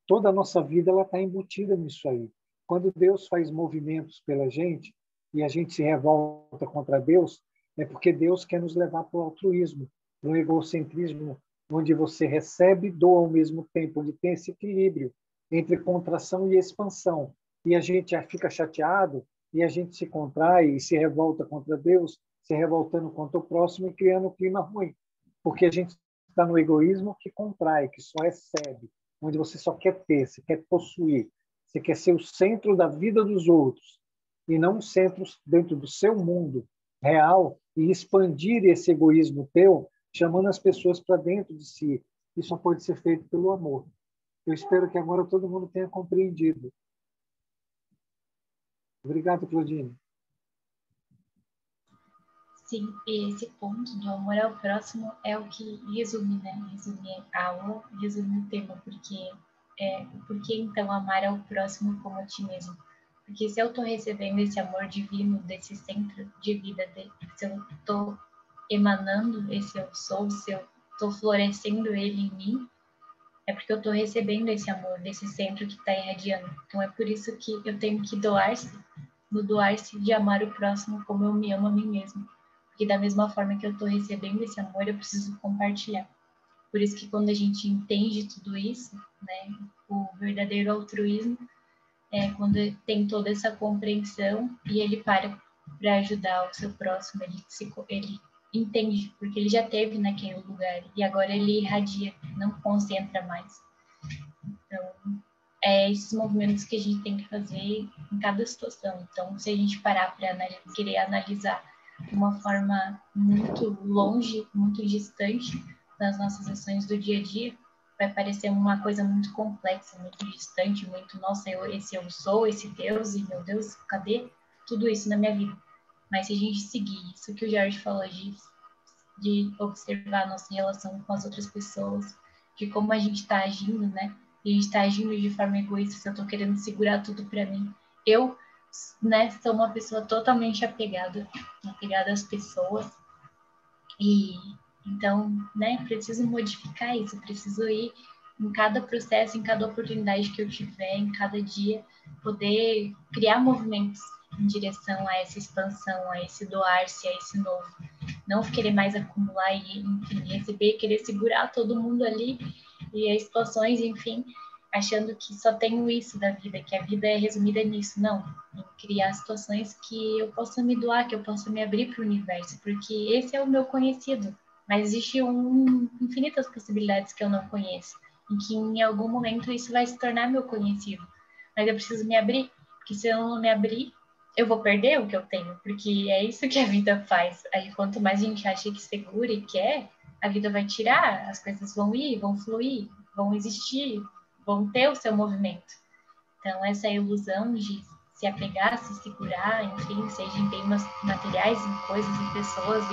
S3: toda a nossa vida ela está embutida nisso aí. Quando Deus faz movimentos pela gente e a gente se revolta contra Deus, é porque Deus quer nos levar para o altruísmo, para o egocentrismo, onde você recebe e doa ao mesmo tempo, onde tem esse equilíbrio entre contração e expansão. E a gente fica chateado e a gente se contrai e se revolta contra Deus, se revoltando contra o próximo e criando um clima ruim. Porque a gente está no egoísmo que contrai, que só recebe, onde você só quer ter, você quer possuir, você quer ser o centro da vida dos outros e não o centro dentro do seu mundo real e expandir esse egoísmo teu, chamando as pessoas para dentro de si. Isso só pode ser feito pelo amor. Eu espero que agora todo mundo tenha compreendido. Obrigado, Claudine.
S1: Sim, e esse ponto do amor ao próximo é o que resume, né? Resume a aula, resume o tema, por que então amar ao próximo como a ti mesmo? Porque se eu estou recebendo esse amor divino desse centro de vida, se eu estou emanando esse eu sou, se eu estou florescendo ele em mim, é porque eu estou recebendo esse amor desse centro que está irradiando. Então é por isso que eu tenho que doar-se, no doar-se de amar o próximo como eu me amo a mim mesmo. Porque da mesma forma que eu estou recebendo esse amor, eu preciso compartilhar. Por isso que quando a gente entende tudo isso, né, o verdadeiro altruísmo é quando tem toda essa compreensão e ele para ajudar o seu próximo, ele entende, porque ele já esteve naquele lugar e agora ele irradia, não concentra mais. Então, é esses movimentos que a gente tem que fazer em cada situação. Então, se a gente parar para querer analisar de uma forma muito longe, muito distante das nossas ações do dia a dia, vai parecer uma coisa muito complexa, muito distante, muito, nossa, esse eu sou, esse Deus, e meu Deus, cadê tudo isso na minha vida? Mas se a gente seguir isso que o Jorge falou de observar a nossa relação com as outras pessoas, de como a gente está agindo, né? E a gente está agindo de forma egoísta, se eu estou querendo segurar tudo para mim. Eu né, sou uma pessoa totalmente apegada às pessoas. E então, né, preciso modificar isso, preciso ir em cada processo, em cada oportunidade que eu tiver, em cada dia, poder criar movimentos em direção a essa expansão, a esse doar-se, a esse novo. Não querer mais acumular e, enfim, receber, querer segurar todo mundo ali e as situações, enfim, achando que só tenho isso da vida, que a vida é resumida nisso. Não, em criar situações que eu possa me doar, que eu possa me abrir para o universo, porque esse é o meu conhecido, mas existe infinitas possibilidades que eu não conheço, em que em algum momento isso vai se tornar meu conhecido, mas eu preciso me abrir, porque se eu não me abrir, eu vou perder o que eu tenho, porque é isso que a vida faz. Aí quanto mais a gente acha que segura e quer, a vida vai tirar, as coisas vão ir, vão fluir, vão existir, vão ter o seu movimento. Então, essa ilusão de se apegar, se segurar, enfim, seja em bens materiais, em coisas, em pessoas,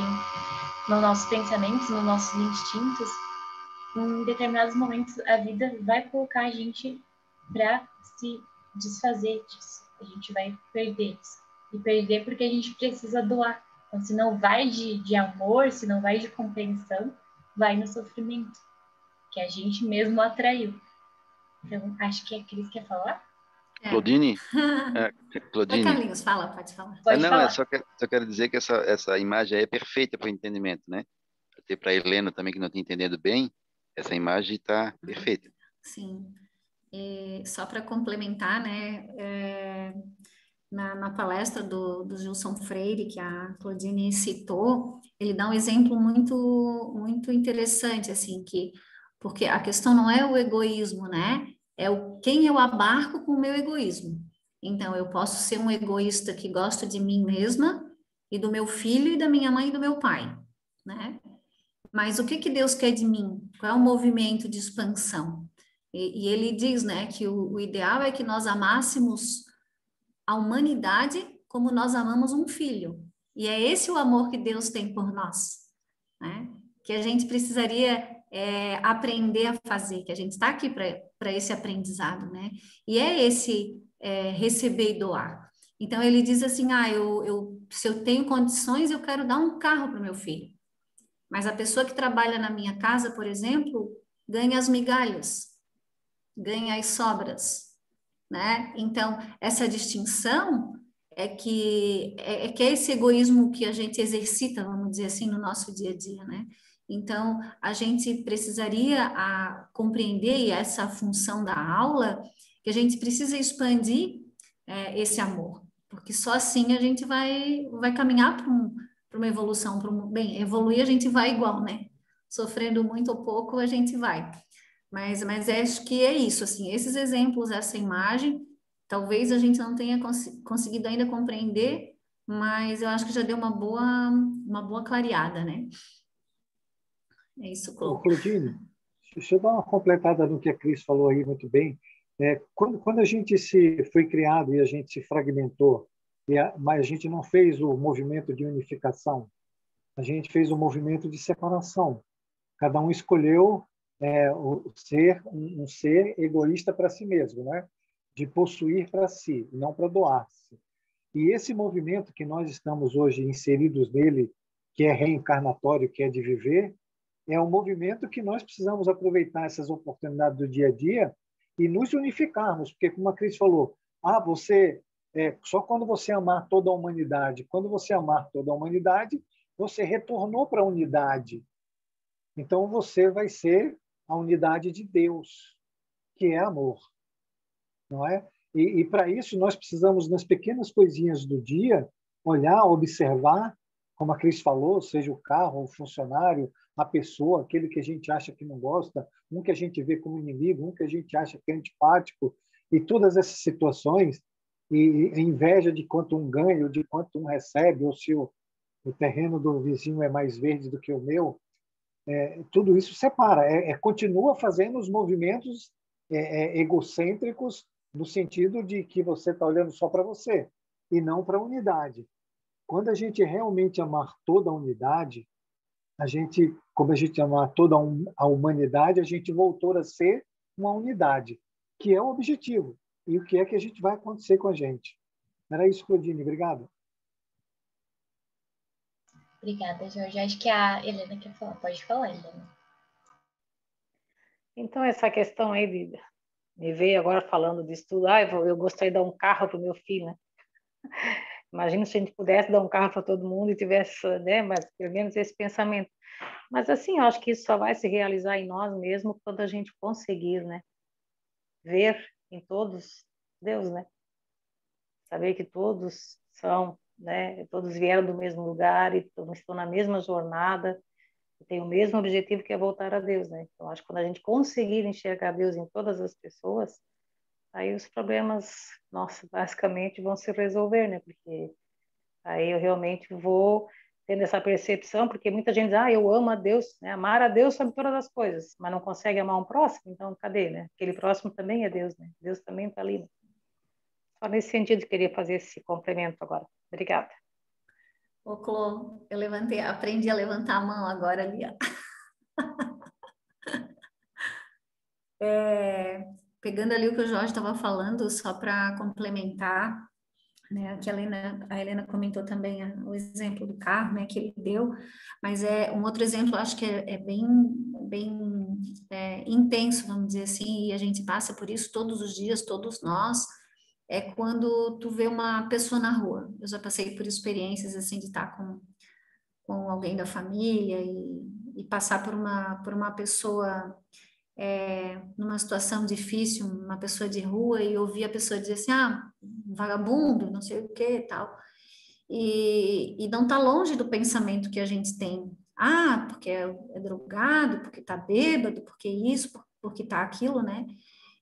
S1: nos nossos pensamentos, nos nossos instintos, em determinados momentos a vida vai colocar a gente para se desfazer disso. A gente vai perder isso. E perder porque a gente precisa doar. Então, se não vai de amor, se não vai de compreensão, vai no sofrimento, que a gente mesmo atraiu. Então, acho que a Cris quer falar?
S7: Claudine?
S2: Oi,
S7: Claudine?
S2: Carlinhos, fala, pode falar.
S1: Pode
S7: Não,
S1: falar.
S7: só quero dizer que essa imagem aí é perfeita para o entendimento, né? Até para a Helena também, que não está entendendo bem, essa imagem está perfeita.
S2: Sim. Só para complementar, né, na palestra do Gilson Freire, que a Claudine citou, ele dá um exemplo muito, muito interessante, assim, porque a questão não é o egoísmo, né, é quem eu abarco com o meu egoísmo. Então, eu posso ser um egoísta que gosta de mim mesma e do meu filho e da minha mãe e do meu pai, né? Mas o que Deus quer de mim? Qual é o movimento de expansão? E ele diz, né, que o ideal é que nós amássemos a humanidade como nós amamos um filho. E é esse o amor que Deus tem por nós, né? Que a gente precisaria aprender a fazer, que a gente está aqui para esse aprendizado, né? E é esse receber e doar. Então ele diz assim, se eu tenho condições, eu quero dar um carro para o meu filho. Mas a pessoa que trabalha na minha casa, por exemplo, ganha as migalhas, ganha as sobras, né? Então, essa distinção é que é esse egoísmo que a gente exercita, vamos dizer assim, no nosso dia a dia, né? Então, a gente precisaria compreender, e essa função da aula, que a gente precisa expandir esse amor, porque só assim a gente vai caminhar para uma evolução, bem, evoluir a gente vai igual, né? Sofrendo muito ou pouco, a gente vai. Mas acho que é isso, assim, esses exemplos, essa imagem, talvez a gente não tenha conseguido ainda compreender, mas eu acho que já deu uma boa clareada, né? É isso,
S3: Claudine, deixa eu dar uma completada no que a Cris falou aí muito bem. Quando a gente foi criado e a gente se fragmentou, mas a gente não fez o movimento de unificação, a gente fez o movimento de separação. Cada um escolheu um ser egoísta para si mesmo, né? De possuir para si, não para doar-se. E esse movimento que nós estamos hoje inseridos nele, que é reencarnatório, que é de viver, é um movimento que nós precisamos aproveitar essas oportunidades do dia a dia e nos unificarmos, porque, como a Cris falou, só quando você amar toda a humanidade, quando você amar toda a humanidade, você retornou para a unidade. Então, você vai ser a unidade de Deus, que é amor, não é? E para isso, nós precisamos, nas pequenas coisinhas do dia, olhar, observar, como a Cris falou, seja o carro, o funcionário, a pessoa, aquele que a gente acha que não gosta, um que a gente vê como inimigo, um que a gente acha que é antipático, e todas essas situações, e a inveja de quanto um ganha, ou de quanto um recebe, ou se o terreno do vizinho é mais verde do que o meu, tudo isso separa, continua fazendo os movimentos egocêntricos, no sentido de que você está olhando só para você, e não para a unidade. Quando a gente realmente amar toda a unidade, como a gente amar toda a humanidade, a gente voltou a ser uma unidade, que é o objetivo. E o que é que a gente vai acontecer com a gente? Era isso, Claudine. Obrigado.
S1: Obrigada, Jorge. Acho que a Helena quer falar. Pode falar, Helena.
S4: Então, essa questão aí de me ver agora falando disso tudo, eu gostaria de dar um carro para o meu filho, né? Imagina se a gente pudesse dar um carro para todo mundo e tivesse, né, mas pelo menos esse pensamento. Mas assim, eu acho que isso só vai se realizar em nós mesmos quando a gente conseguir, né, ver em todos Deus, né? Saber que todos são, né, todos vieram do mesmo lugar e todos estão na mesma jornada, e têm o mesmo objetivo que é voltar a Deus, né? Então, acho que quando a gente conseguir enxergar Deus em todas as pessoas, aí os problemas, nossa, basicamente vão se resolver, né? Porque aí eu realmente vou tendo essa percepção, porque muita gente diz, eu amo a Deus, né? Amar a Deus sobre todas as coisas, mas não consegue amar um próximo, então cadê, né? Aquele próximo também é Deus, né? Deus também está ali, né? Só nesse sentido queria fazer esse complemento agora. Obrigada.
S2: Ô, Clô, aprendi a levantar a mão agora ali, ó. Pegando ali o que o Jorge estava falando, só para complementar, né, que a Helena comentou também o exemplo do carro, né, que ele deu, mas é um outro exemplo, acho que é bem intenso, vamos dizer assim, e a gente passa por isso todos os dias, todos nós, é quando tu vê uma pessoa na rua. Eu já passei por experiências, assim, de estar com alguém da família e passar por uma pessoa numa situação difícil, uma pessoa de rua, e ouvir a pessoa dizer assim, vagabundo, não sei o que, tal. E não está longe do pensamento que a gente tem. Porque é drogado, porque está bêbado, porque isso, porque está aquilo, né?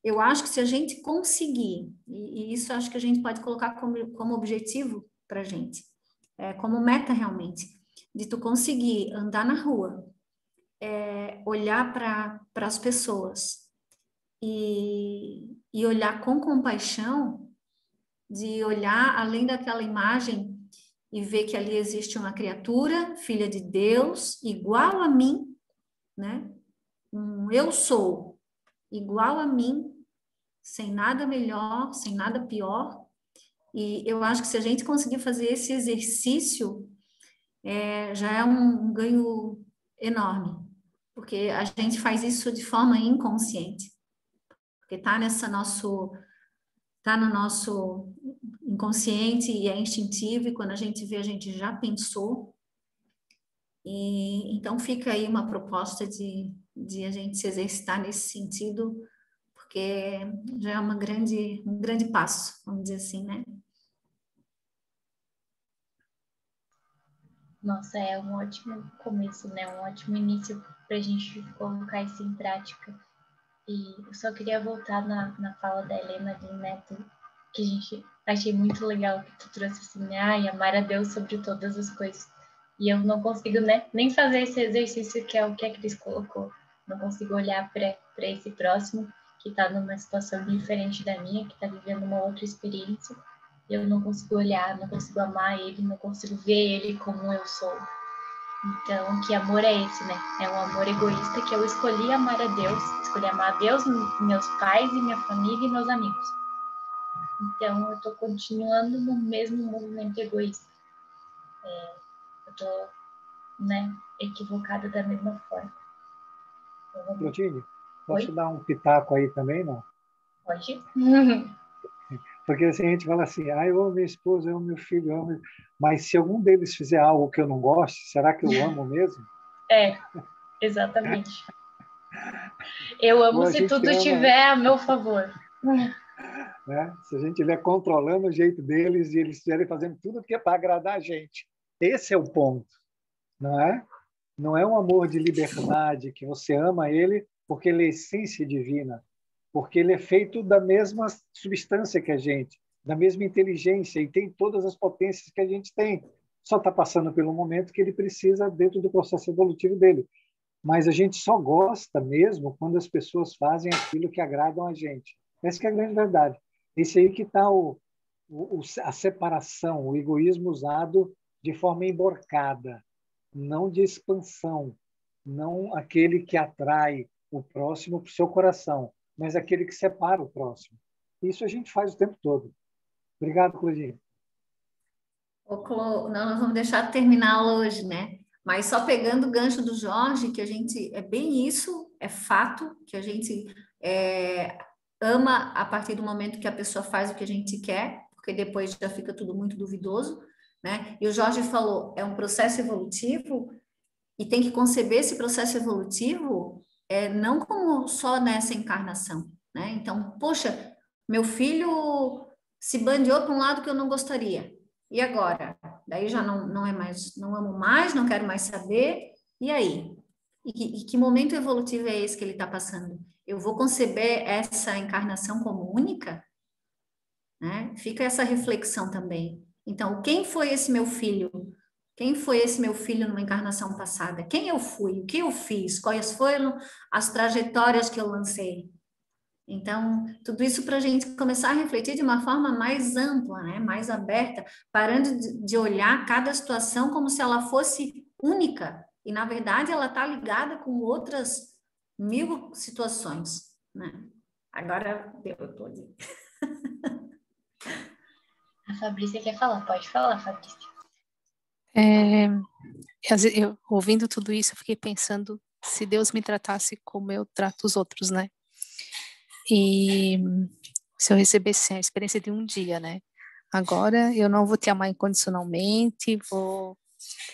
S2: Eu acho que se a gente conseguir, e isso acho que a gente pode colocar como objetivo para a gente, como meta realmente, de tu conseguir andar na rua, olhar para as pessoas e olhar com compaixão, de olhar além daquela imagem e ver que ali existe uma criatura, filha de Deus, igual a mim, né? Eu sou igual a mim, sem nada melhor, sem nada pior. E eu acho que se a gente conseguir fazer esse exercício, já é um ganho enorme, porque a gente faz isso de forma inconsciente, porque está no nosso inconsciente e é instintivo, e quando a gente vê, a gente já pensou. E então fica aí uma proposta de a gente se exercitar nesse sentido, porque já é um grande passo, vamos dizer assim, né?
S1: Nossa, é um ótimo começo, né? Um ótimo início para a gente colocar isso em prática. E eu só queria voltar na fala da Helena ali, né? Que a gente achei muito legal que tu trouxe assim, né? Amar a Deus sobre todas as coisas. E eu não consigo, né, nem fazer esse exercício que é o que a Cris colocou. Não consigo olhar para esse próximo que está numa situação diferente da minha, que está vivendo uma outra experiência. Eu não consigo olhar, não consigo amar ele, não consigo ver ele como eu sou. Então, que amor é esse, né? É um amor egoísta que eu escolhi amar a Deus, escolhi amar a Deus, meus pais e minha família e meus amigos. Então, eu estou continuando no mesmo movimento egoísta. Eu estou, né, equivocada da mesma forma.
S3: Clotilde, posso dar um pitaco aí também, não?
S1: Pode?
S3: Porque assim, a gente fala assim, eu amo minha esposa, eu amo meu filho, eu amo... mas se algum deles fizer algo que eu não goste, será que eu amo mesmo?
S1: Exatamente. Eu amo se tudo estiver a meu favor.
S3: Né? Se a gente estiver controlando o jeito deles e eles estiverem fazendo tudo que é para agradar a gente. Esse é o ponto, não é? Não é um amor de liberdade que você ama ele porque ele é essência divina, porque ele é feito da mesma substância que a gente, da mesma inteligência e tem todas as potências que a gente tem. Só está passando pelo momento que ele precisa dentro do processo evolutivo dele. Mas a gente só gosta mesmo quando as pessoas fazem aquilo que agradam a gente. Essa que é a grande verdade. Esse aí que está a separação, o egoísmo usado de forma emborcada, não de expansão, não aquele que atrai o próximo para o seu coração, mas aquele que separa o próximo. Isso a gente faz o tempo todo. Obrigado, Claudinho.
S2: Nós vamos deixar terminar hoje, né? Mas só pegando o gancho do Jorge, que a gente, é bem isso, é fato, que a gente ama a partir do momento que a pessoa faz o que a gente quer, porque depois já fica tudo muito duvidoso, né? E o Jorge falou, é um processo evolutivo, e tem que conceber esse processo evolutivo não como só nessa encarnação, né? Então, poxa, meu filho se bandeou para um lado que eu não gostaria. E agora? Daí já não é mais, não amo mais, não quero mais saber. E aí? E que momento evolutivo é esse que ele está passando? Eu vou conceber essa encarnação como única? Né? Fica essa reflexão também. Então, quem foi esse meu filho? Quem foi esse meu filho numa encarnação passada? Quem eu fui? O que eu fiz? Quais foram as trajetórias que eu lancei? Então, tudo isso para a gente começar a refletir de uma forma mais ampla, né? Mais aberta, parando de olhar cada situação como se ela fosse única. E, na verdade, ela está ligada com outras 1000 situações, né? Agora, eu tô ali.
S1: A Fabrícia quer falar. Pode falar, Fabrícia.
S5: Eu, ouvindo tudo isso, eu fiquei pensando se Deus me tratasse como eu trato os outros, né? E se eu recebesse a experiência de um dia, né? Agora eu não vou te amar incondicionalmente,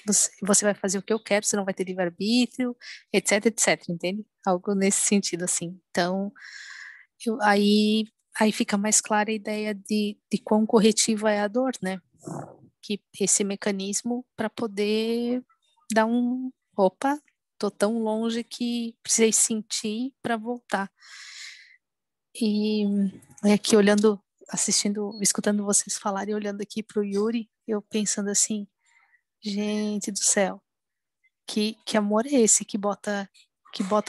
S5: você vai fazer o que eu quero, você não vai ter livre-arbítrio, etc, etc, entende? Algo nesse sentido, assim. Então, aí fica mais clara a ideia de quão corretiva é a dor, né? Que esse mecanismo para poder dar opa, tô tão longe que precisei sentir para voltar. E aqui olhando, assistindo, escutando vocês falarem, olhando aqui para o Yuri, eu pensando assim, gente do céu, que amor é esse que bota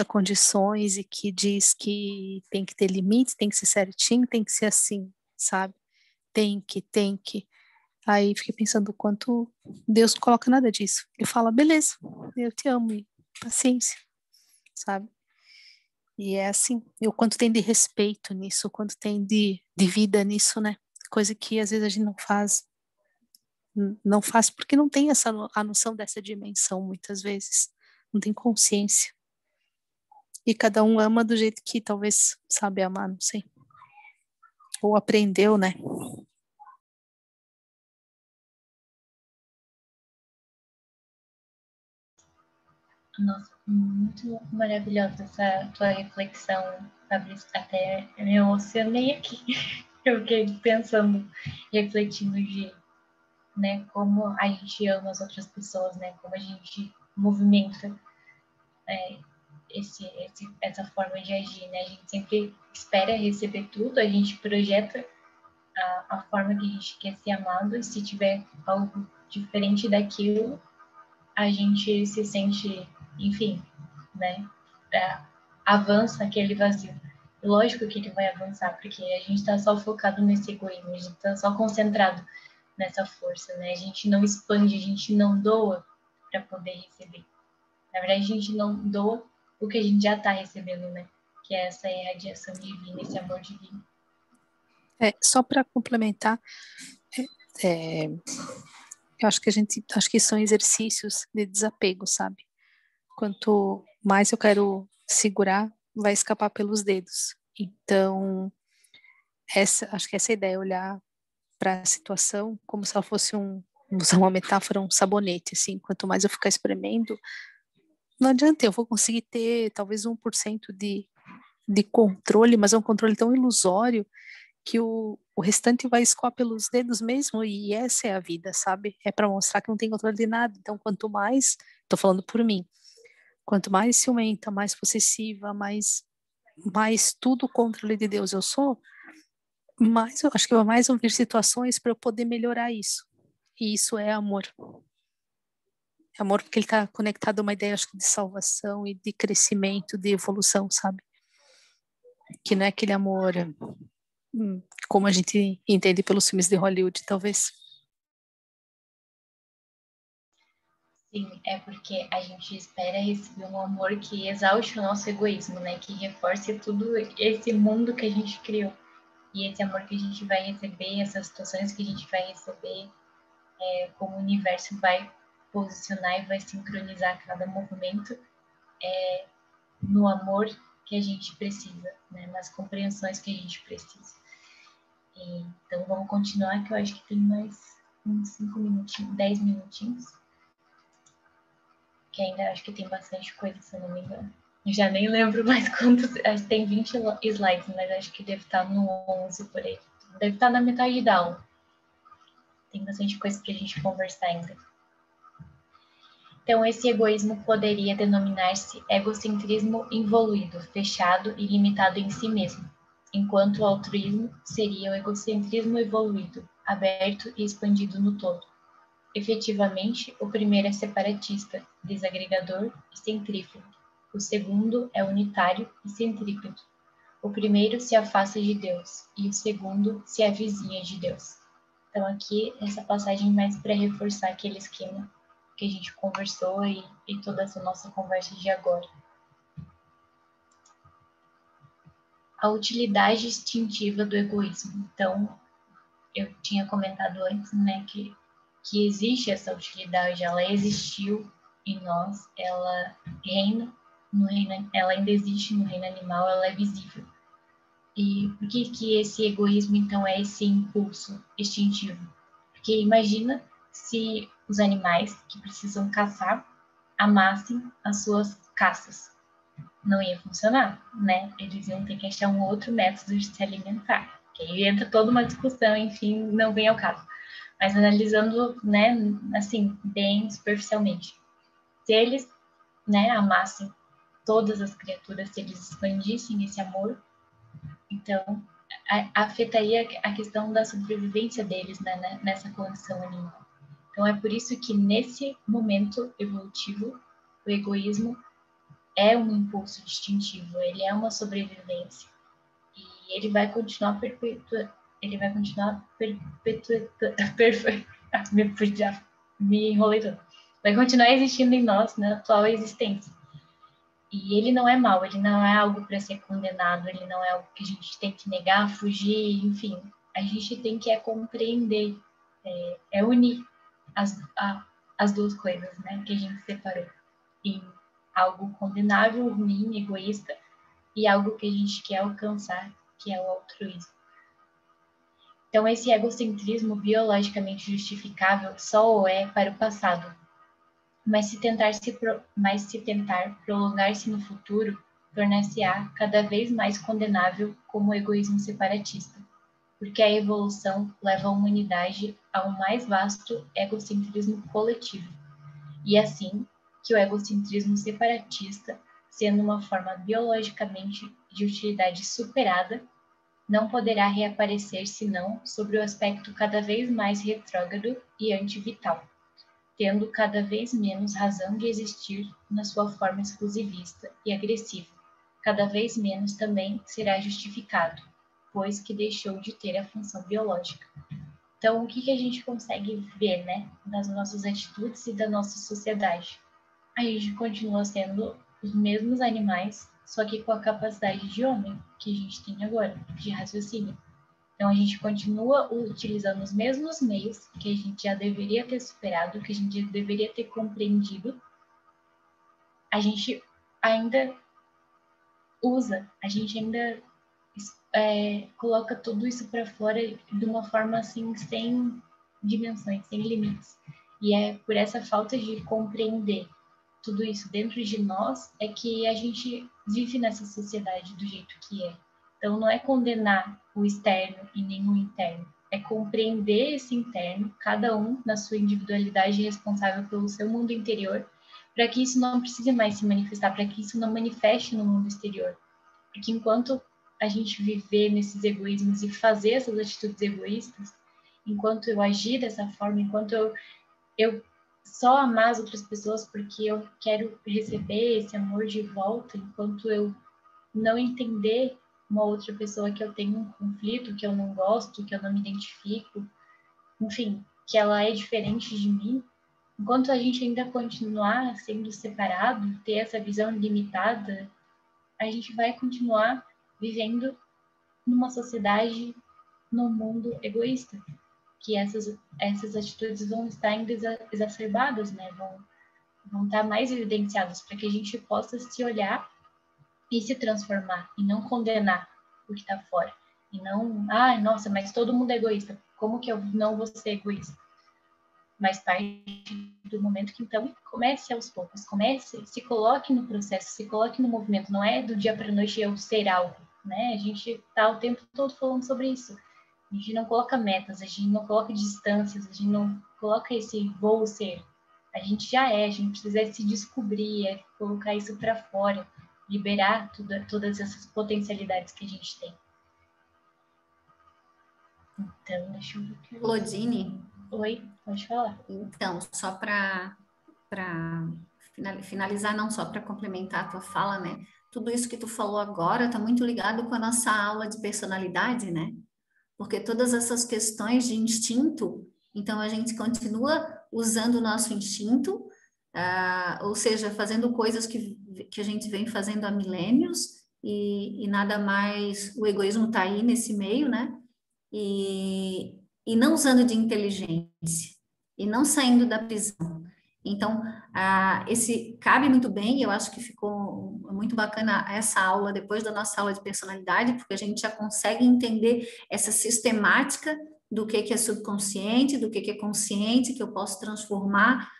S5: condições e que diz que tem que ter limite, tem que ser certinho, tem que ser assim, sabe? Tem que. Aí fiquei pensando o quanto Deus não coloca nada disso. Ele fala, beleza, eu te amo, e paciência, sabe? E é assim, e o quanto tem de respeito nisso, o quanto tem de vida nisso, né? Coisa que às vezes a gente não faz porque não tem a noção dessa dimensão, muitas vezes. Não tem consciência. E cada um ama do jeito que talvez sabe amar, não sei. Ou aprendeu, né?
S1: Nossa, muito maravilhosa essa tua reflexão, Fabrício. Até me emocionei aqui. Eu fiquei pensando, refletindo de, né, como a gente ama as outras pessoas, né? Como a gente movimenta essa forma de agir, né? A gente sempre espera receber tudo, a gente projeta a forma que a gente quer ser amado, e se tiver algo diferente daquilo, a gente se sente, enfim, né? Avança aquele vazio. Lógico que ele vai avançar, porque a gente está só focado nesse egoísmo, a gente está só concentrado nessa força, né? A gente não expande, a gente não doa para poder receber. Na verdade, a gente não doa o que a gente já está recebendo, né? Que é essa irradiação divina, esse amor divino.
S5: Só para complementar, eu acho que são exercícios de desapego, sabe? Quanto mais eu quero segurar, vai escapar pelos dedos. Então, acho que essa ideia, olhar para a situação como se ela fosse usar uma metáfora, um sabonete, assim, quanto mais eu ficar espremendo, não adianta, eu vou conseguir ter talvez 1% de controle, mas é um controle tão ilusório que o restante vai escoar pelos dedos mesmo, e essa é a vida, sabe? É para mostrar que não tem controle de nada. Então, quanto mais, tô falando por mim, quanto mais ciumenta, mais possessiva, mais tudo contra a lei de Deus eu sou, mais eu acho que vai mais ouvir situações para eu poder melhorar isso. E isso é amor. É amor porque ele está conectado a uma ideia, acho que, de salvação e de crescimento, de evolução, sabe? Que não é aquele amor como a gente entende pelos filmes de Hollywood, talvez.
S1: Sim, é porque a gente espera receber um amor que exalte o nosso egoísmo, né? Que reforce tudo esse mundo que a gente criou. E esse amor que a gente vai receber, essas situações que a gente vai receber, como o universo vai posicionar e vai sincronizar cada movimento no amor que a gente precisa, né? Nas compreensões que a gente precisa. Então, vamos continuar, que eu acho que tem mais uns 5 minutinhos, 10 minutinhos. Que ainda acho que tem bastante coisa, se eu não me engano. Eu já nem lembro mais quantos. Acho que tem 20 slides, mas acho que deve estar no 11 por aí. Deve estar na metade da aula. Tem bastante coisa para a gente conversar ainda. Então, esse egoísmo poderia denominar-se egocentrismo involuído, fechado e limitado em si mesmo, enquanto o altruísmo seria o egocentrismo evoluído, aberto e expandido no todo. Efetivamente, o primeiro é separatista, desagregador e centrífugo. O segundo é unitário e centrípeto. O primeiro se afasta de Deus e o segundo se avizinha de Deus. Então, aqui, essa passagem mais para reforçar aquele esquema que a gente conversou e toda essa nossa conversa de agora. A utilidade instintiva do egoísmo. Então, eu tinha comentado antes, né, que existe essa utilidade, ela existiu em nós, ela reina no reino, ela ainda existe no reino animal, ela é visível. E por que esse egoísmo, então, é esse impulso instintivo? Porque imagina se os animais que precisam caçar amassem as suas caças. Não ia funcionar, né? Eles iam ter que achar um outro método de se alimentar. Que aí entra toda uma discussão, enfim, não vem ao caso. Mas analisando, né, assim, bem superficialmente. Se eles, né, amassem todas as criaturas, se eles expandissem esse amor, então afetaria a questão da sobrevivência deles, né, nessa condição animal. Então é por isso que nesse momento evolutivo, o egoísmo é um impulso instintivo, ele é uma sobrevivência e ele vai continuar me enrolei todo. Vai continuar existindo em nós na atual existência. E ele não é mau, ele não é algo para ser condenado, ele não é algo que a gente tem que negar, fugir, enfim. A gente tem que compreender, unir as duas coisas, né, que a gente separou em algo condenável, ruim, egoísta, e algo que a gente quer alcançar, que é o altruísmo. Então, esse egocentrismo biologicamente justificável só o é para o passado, mas se tentar prolongar-se no futuro, tornar-se-á cada vez mais condenável como o egoísmo separatista, porque a evolução leva a humanidade a um mais vasto egocentrismo coletivo, e assim que o egocentrismo separatista, sendo uma forma biologicamente de utilidade superada, não poderá reaparecer senão sobre o aspecto cada vez mais retrógrado e antivital, tendo cada vez menos razão de existir na sua forma exclusivista e agressiva. Cada vez menos também será justificado, pois que deixou de ter a função biológica. Então, o que a gente consegue ver, né, nas nossas atitudes e da nossa sociedade? A gente continua sendo os mesmos animais, só que com a capacidade de homem que a gente tem agora, de raciocínio. Então, a gente continua utilizando os mesmos meios que a gente já deveria ter superado, que a gente já deveria ter compreendido. A gente ainda usa, a gente ainda coloca tudo isso para fora de uma forma assim, sem dimensões, sem limites. E é por essa falta de compreender tudo isso dentro de nós é que a gente vive nessa sociedade do jeito que é. Então, não é condenar o externo e nem o interno, é compreender esse interno, cada um na sua individualidade responsável pelo seu mundo interior, para que isso não precise mais se manifestar, para que isso não manifeste no mundo exterior. Porque enquanto a gente viver nesses egoísmos e fazer essas atitudes egoístas, enquanto eu agir dessa forma, enquanto eu só amar as outras pessoas porque eu quero receber esse amor de volta, enquanto eu não entender uma outra pessoa que eu tenho um conflito, que eu não gosto, que eu não me identifico, enfim, que ela é diferente de mim, enquanto a gente ainda continuar sendo separado, ter essa visão limitada, a gente vai continuar vivendo numa sociedade, num mundo egoísta. que essas atitudes vão estar ainda exacerbadas, né? Vão estar mais evidenciadas para que a gente possa se olhar e se transformar, e não condenar o que está fora. E não, nossa, mas todo mundo é egoísta. Como que eu não vou ser egoísta? Mas parte do momento que, então, comece aos poucos. Se coloque no processo, se coloque no movimento. Não é do dia para a noite eu ser algo, né? A gente está o tempo todo falando sobre isso. A gente não coloca metas, a gente não coloca distâncias, a gente não coloca esse vou ser. A gente já é, a gente precisa se descobrir, colocar isso para fora, liberar todas essas potencialidades que a gente tem. Então, deixa eu ver.
S2: Claudine.
S1: Oi, pode falar.
S2: Então, só para finalizar, não só para complementar a tua fala, né? Tudo isso que tu falou agora está muito ligado com a nossa aula de personalidade, né? Porque todas essas questões de instinto, então a gente continua usando o nosso instinto, ou seja, fazendo coisas que a gente vem fazendo há milênios, e nada mais, o egoísmo está aí nesse meio, né? E não usando de inteligência, e não saindo da prisão. Então, esse cabe muito bem, eu acho que ficou muito bacana essa aula, depois da nossa aula de personalidade, porque a gente já consegue entender essa sistemática do que é subconsciente, do que é consciente, que eu posso transformar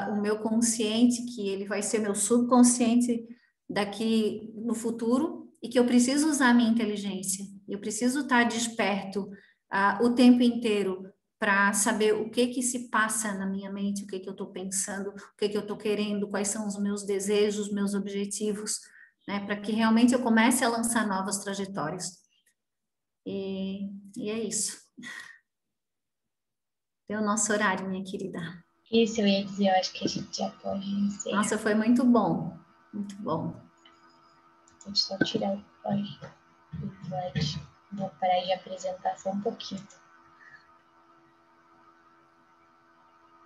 S2: o meu consciente, que ele vai ser meu subconsciente daqui no futuro, e que eu preciso usar a minha inteligência, eu preciso estar desperto o tempo inteiro, para saber o que se passa na minha mente, o que eu estou pensando, o que eu estou querendo, quais são os meus desejos, meus objetivos, né, para que realmente eu comece a lançar novas trajetórias. E é isso. Deu o nosso horário, minha querida.
S1: Isso, eu ia dizer, eu acho que a gente já pode encerrar.
S2: Nossa, foi muito bom, muito bom.
S1: Vou só tirar o slide. Vou parar de apresentar só um pouquinho.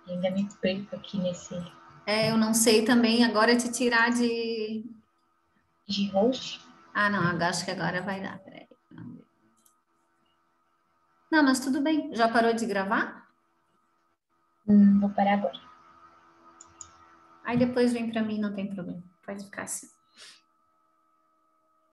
S1: Ainda me perco aqui nesse...
S2: eu não sei também agora te tirar de
S1: host?
S2: Não, acho que agora vai dar. Peraí. Não, mas tudo bem. Já parou de gravar?
S1: Vou parar agora.
S2: Aí depois vem para mim, não tem problema. Pode ficar assim.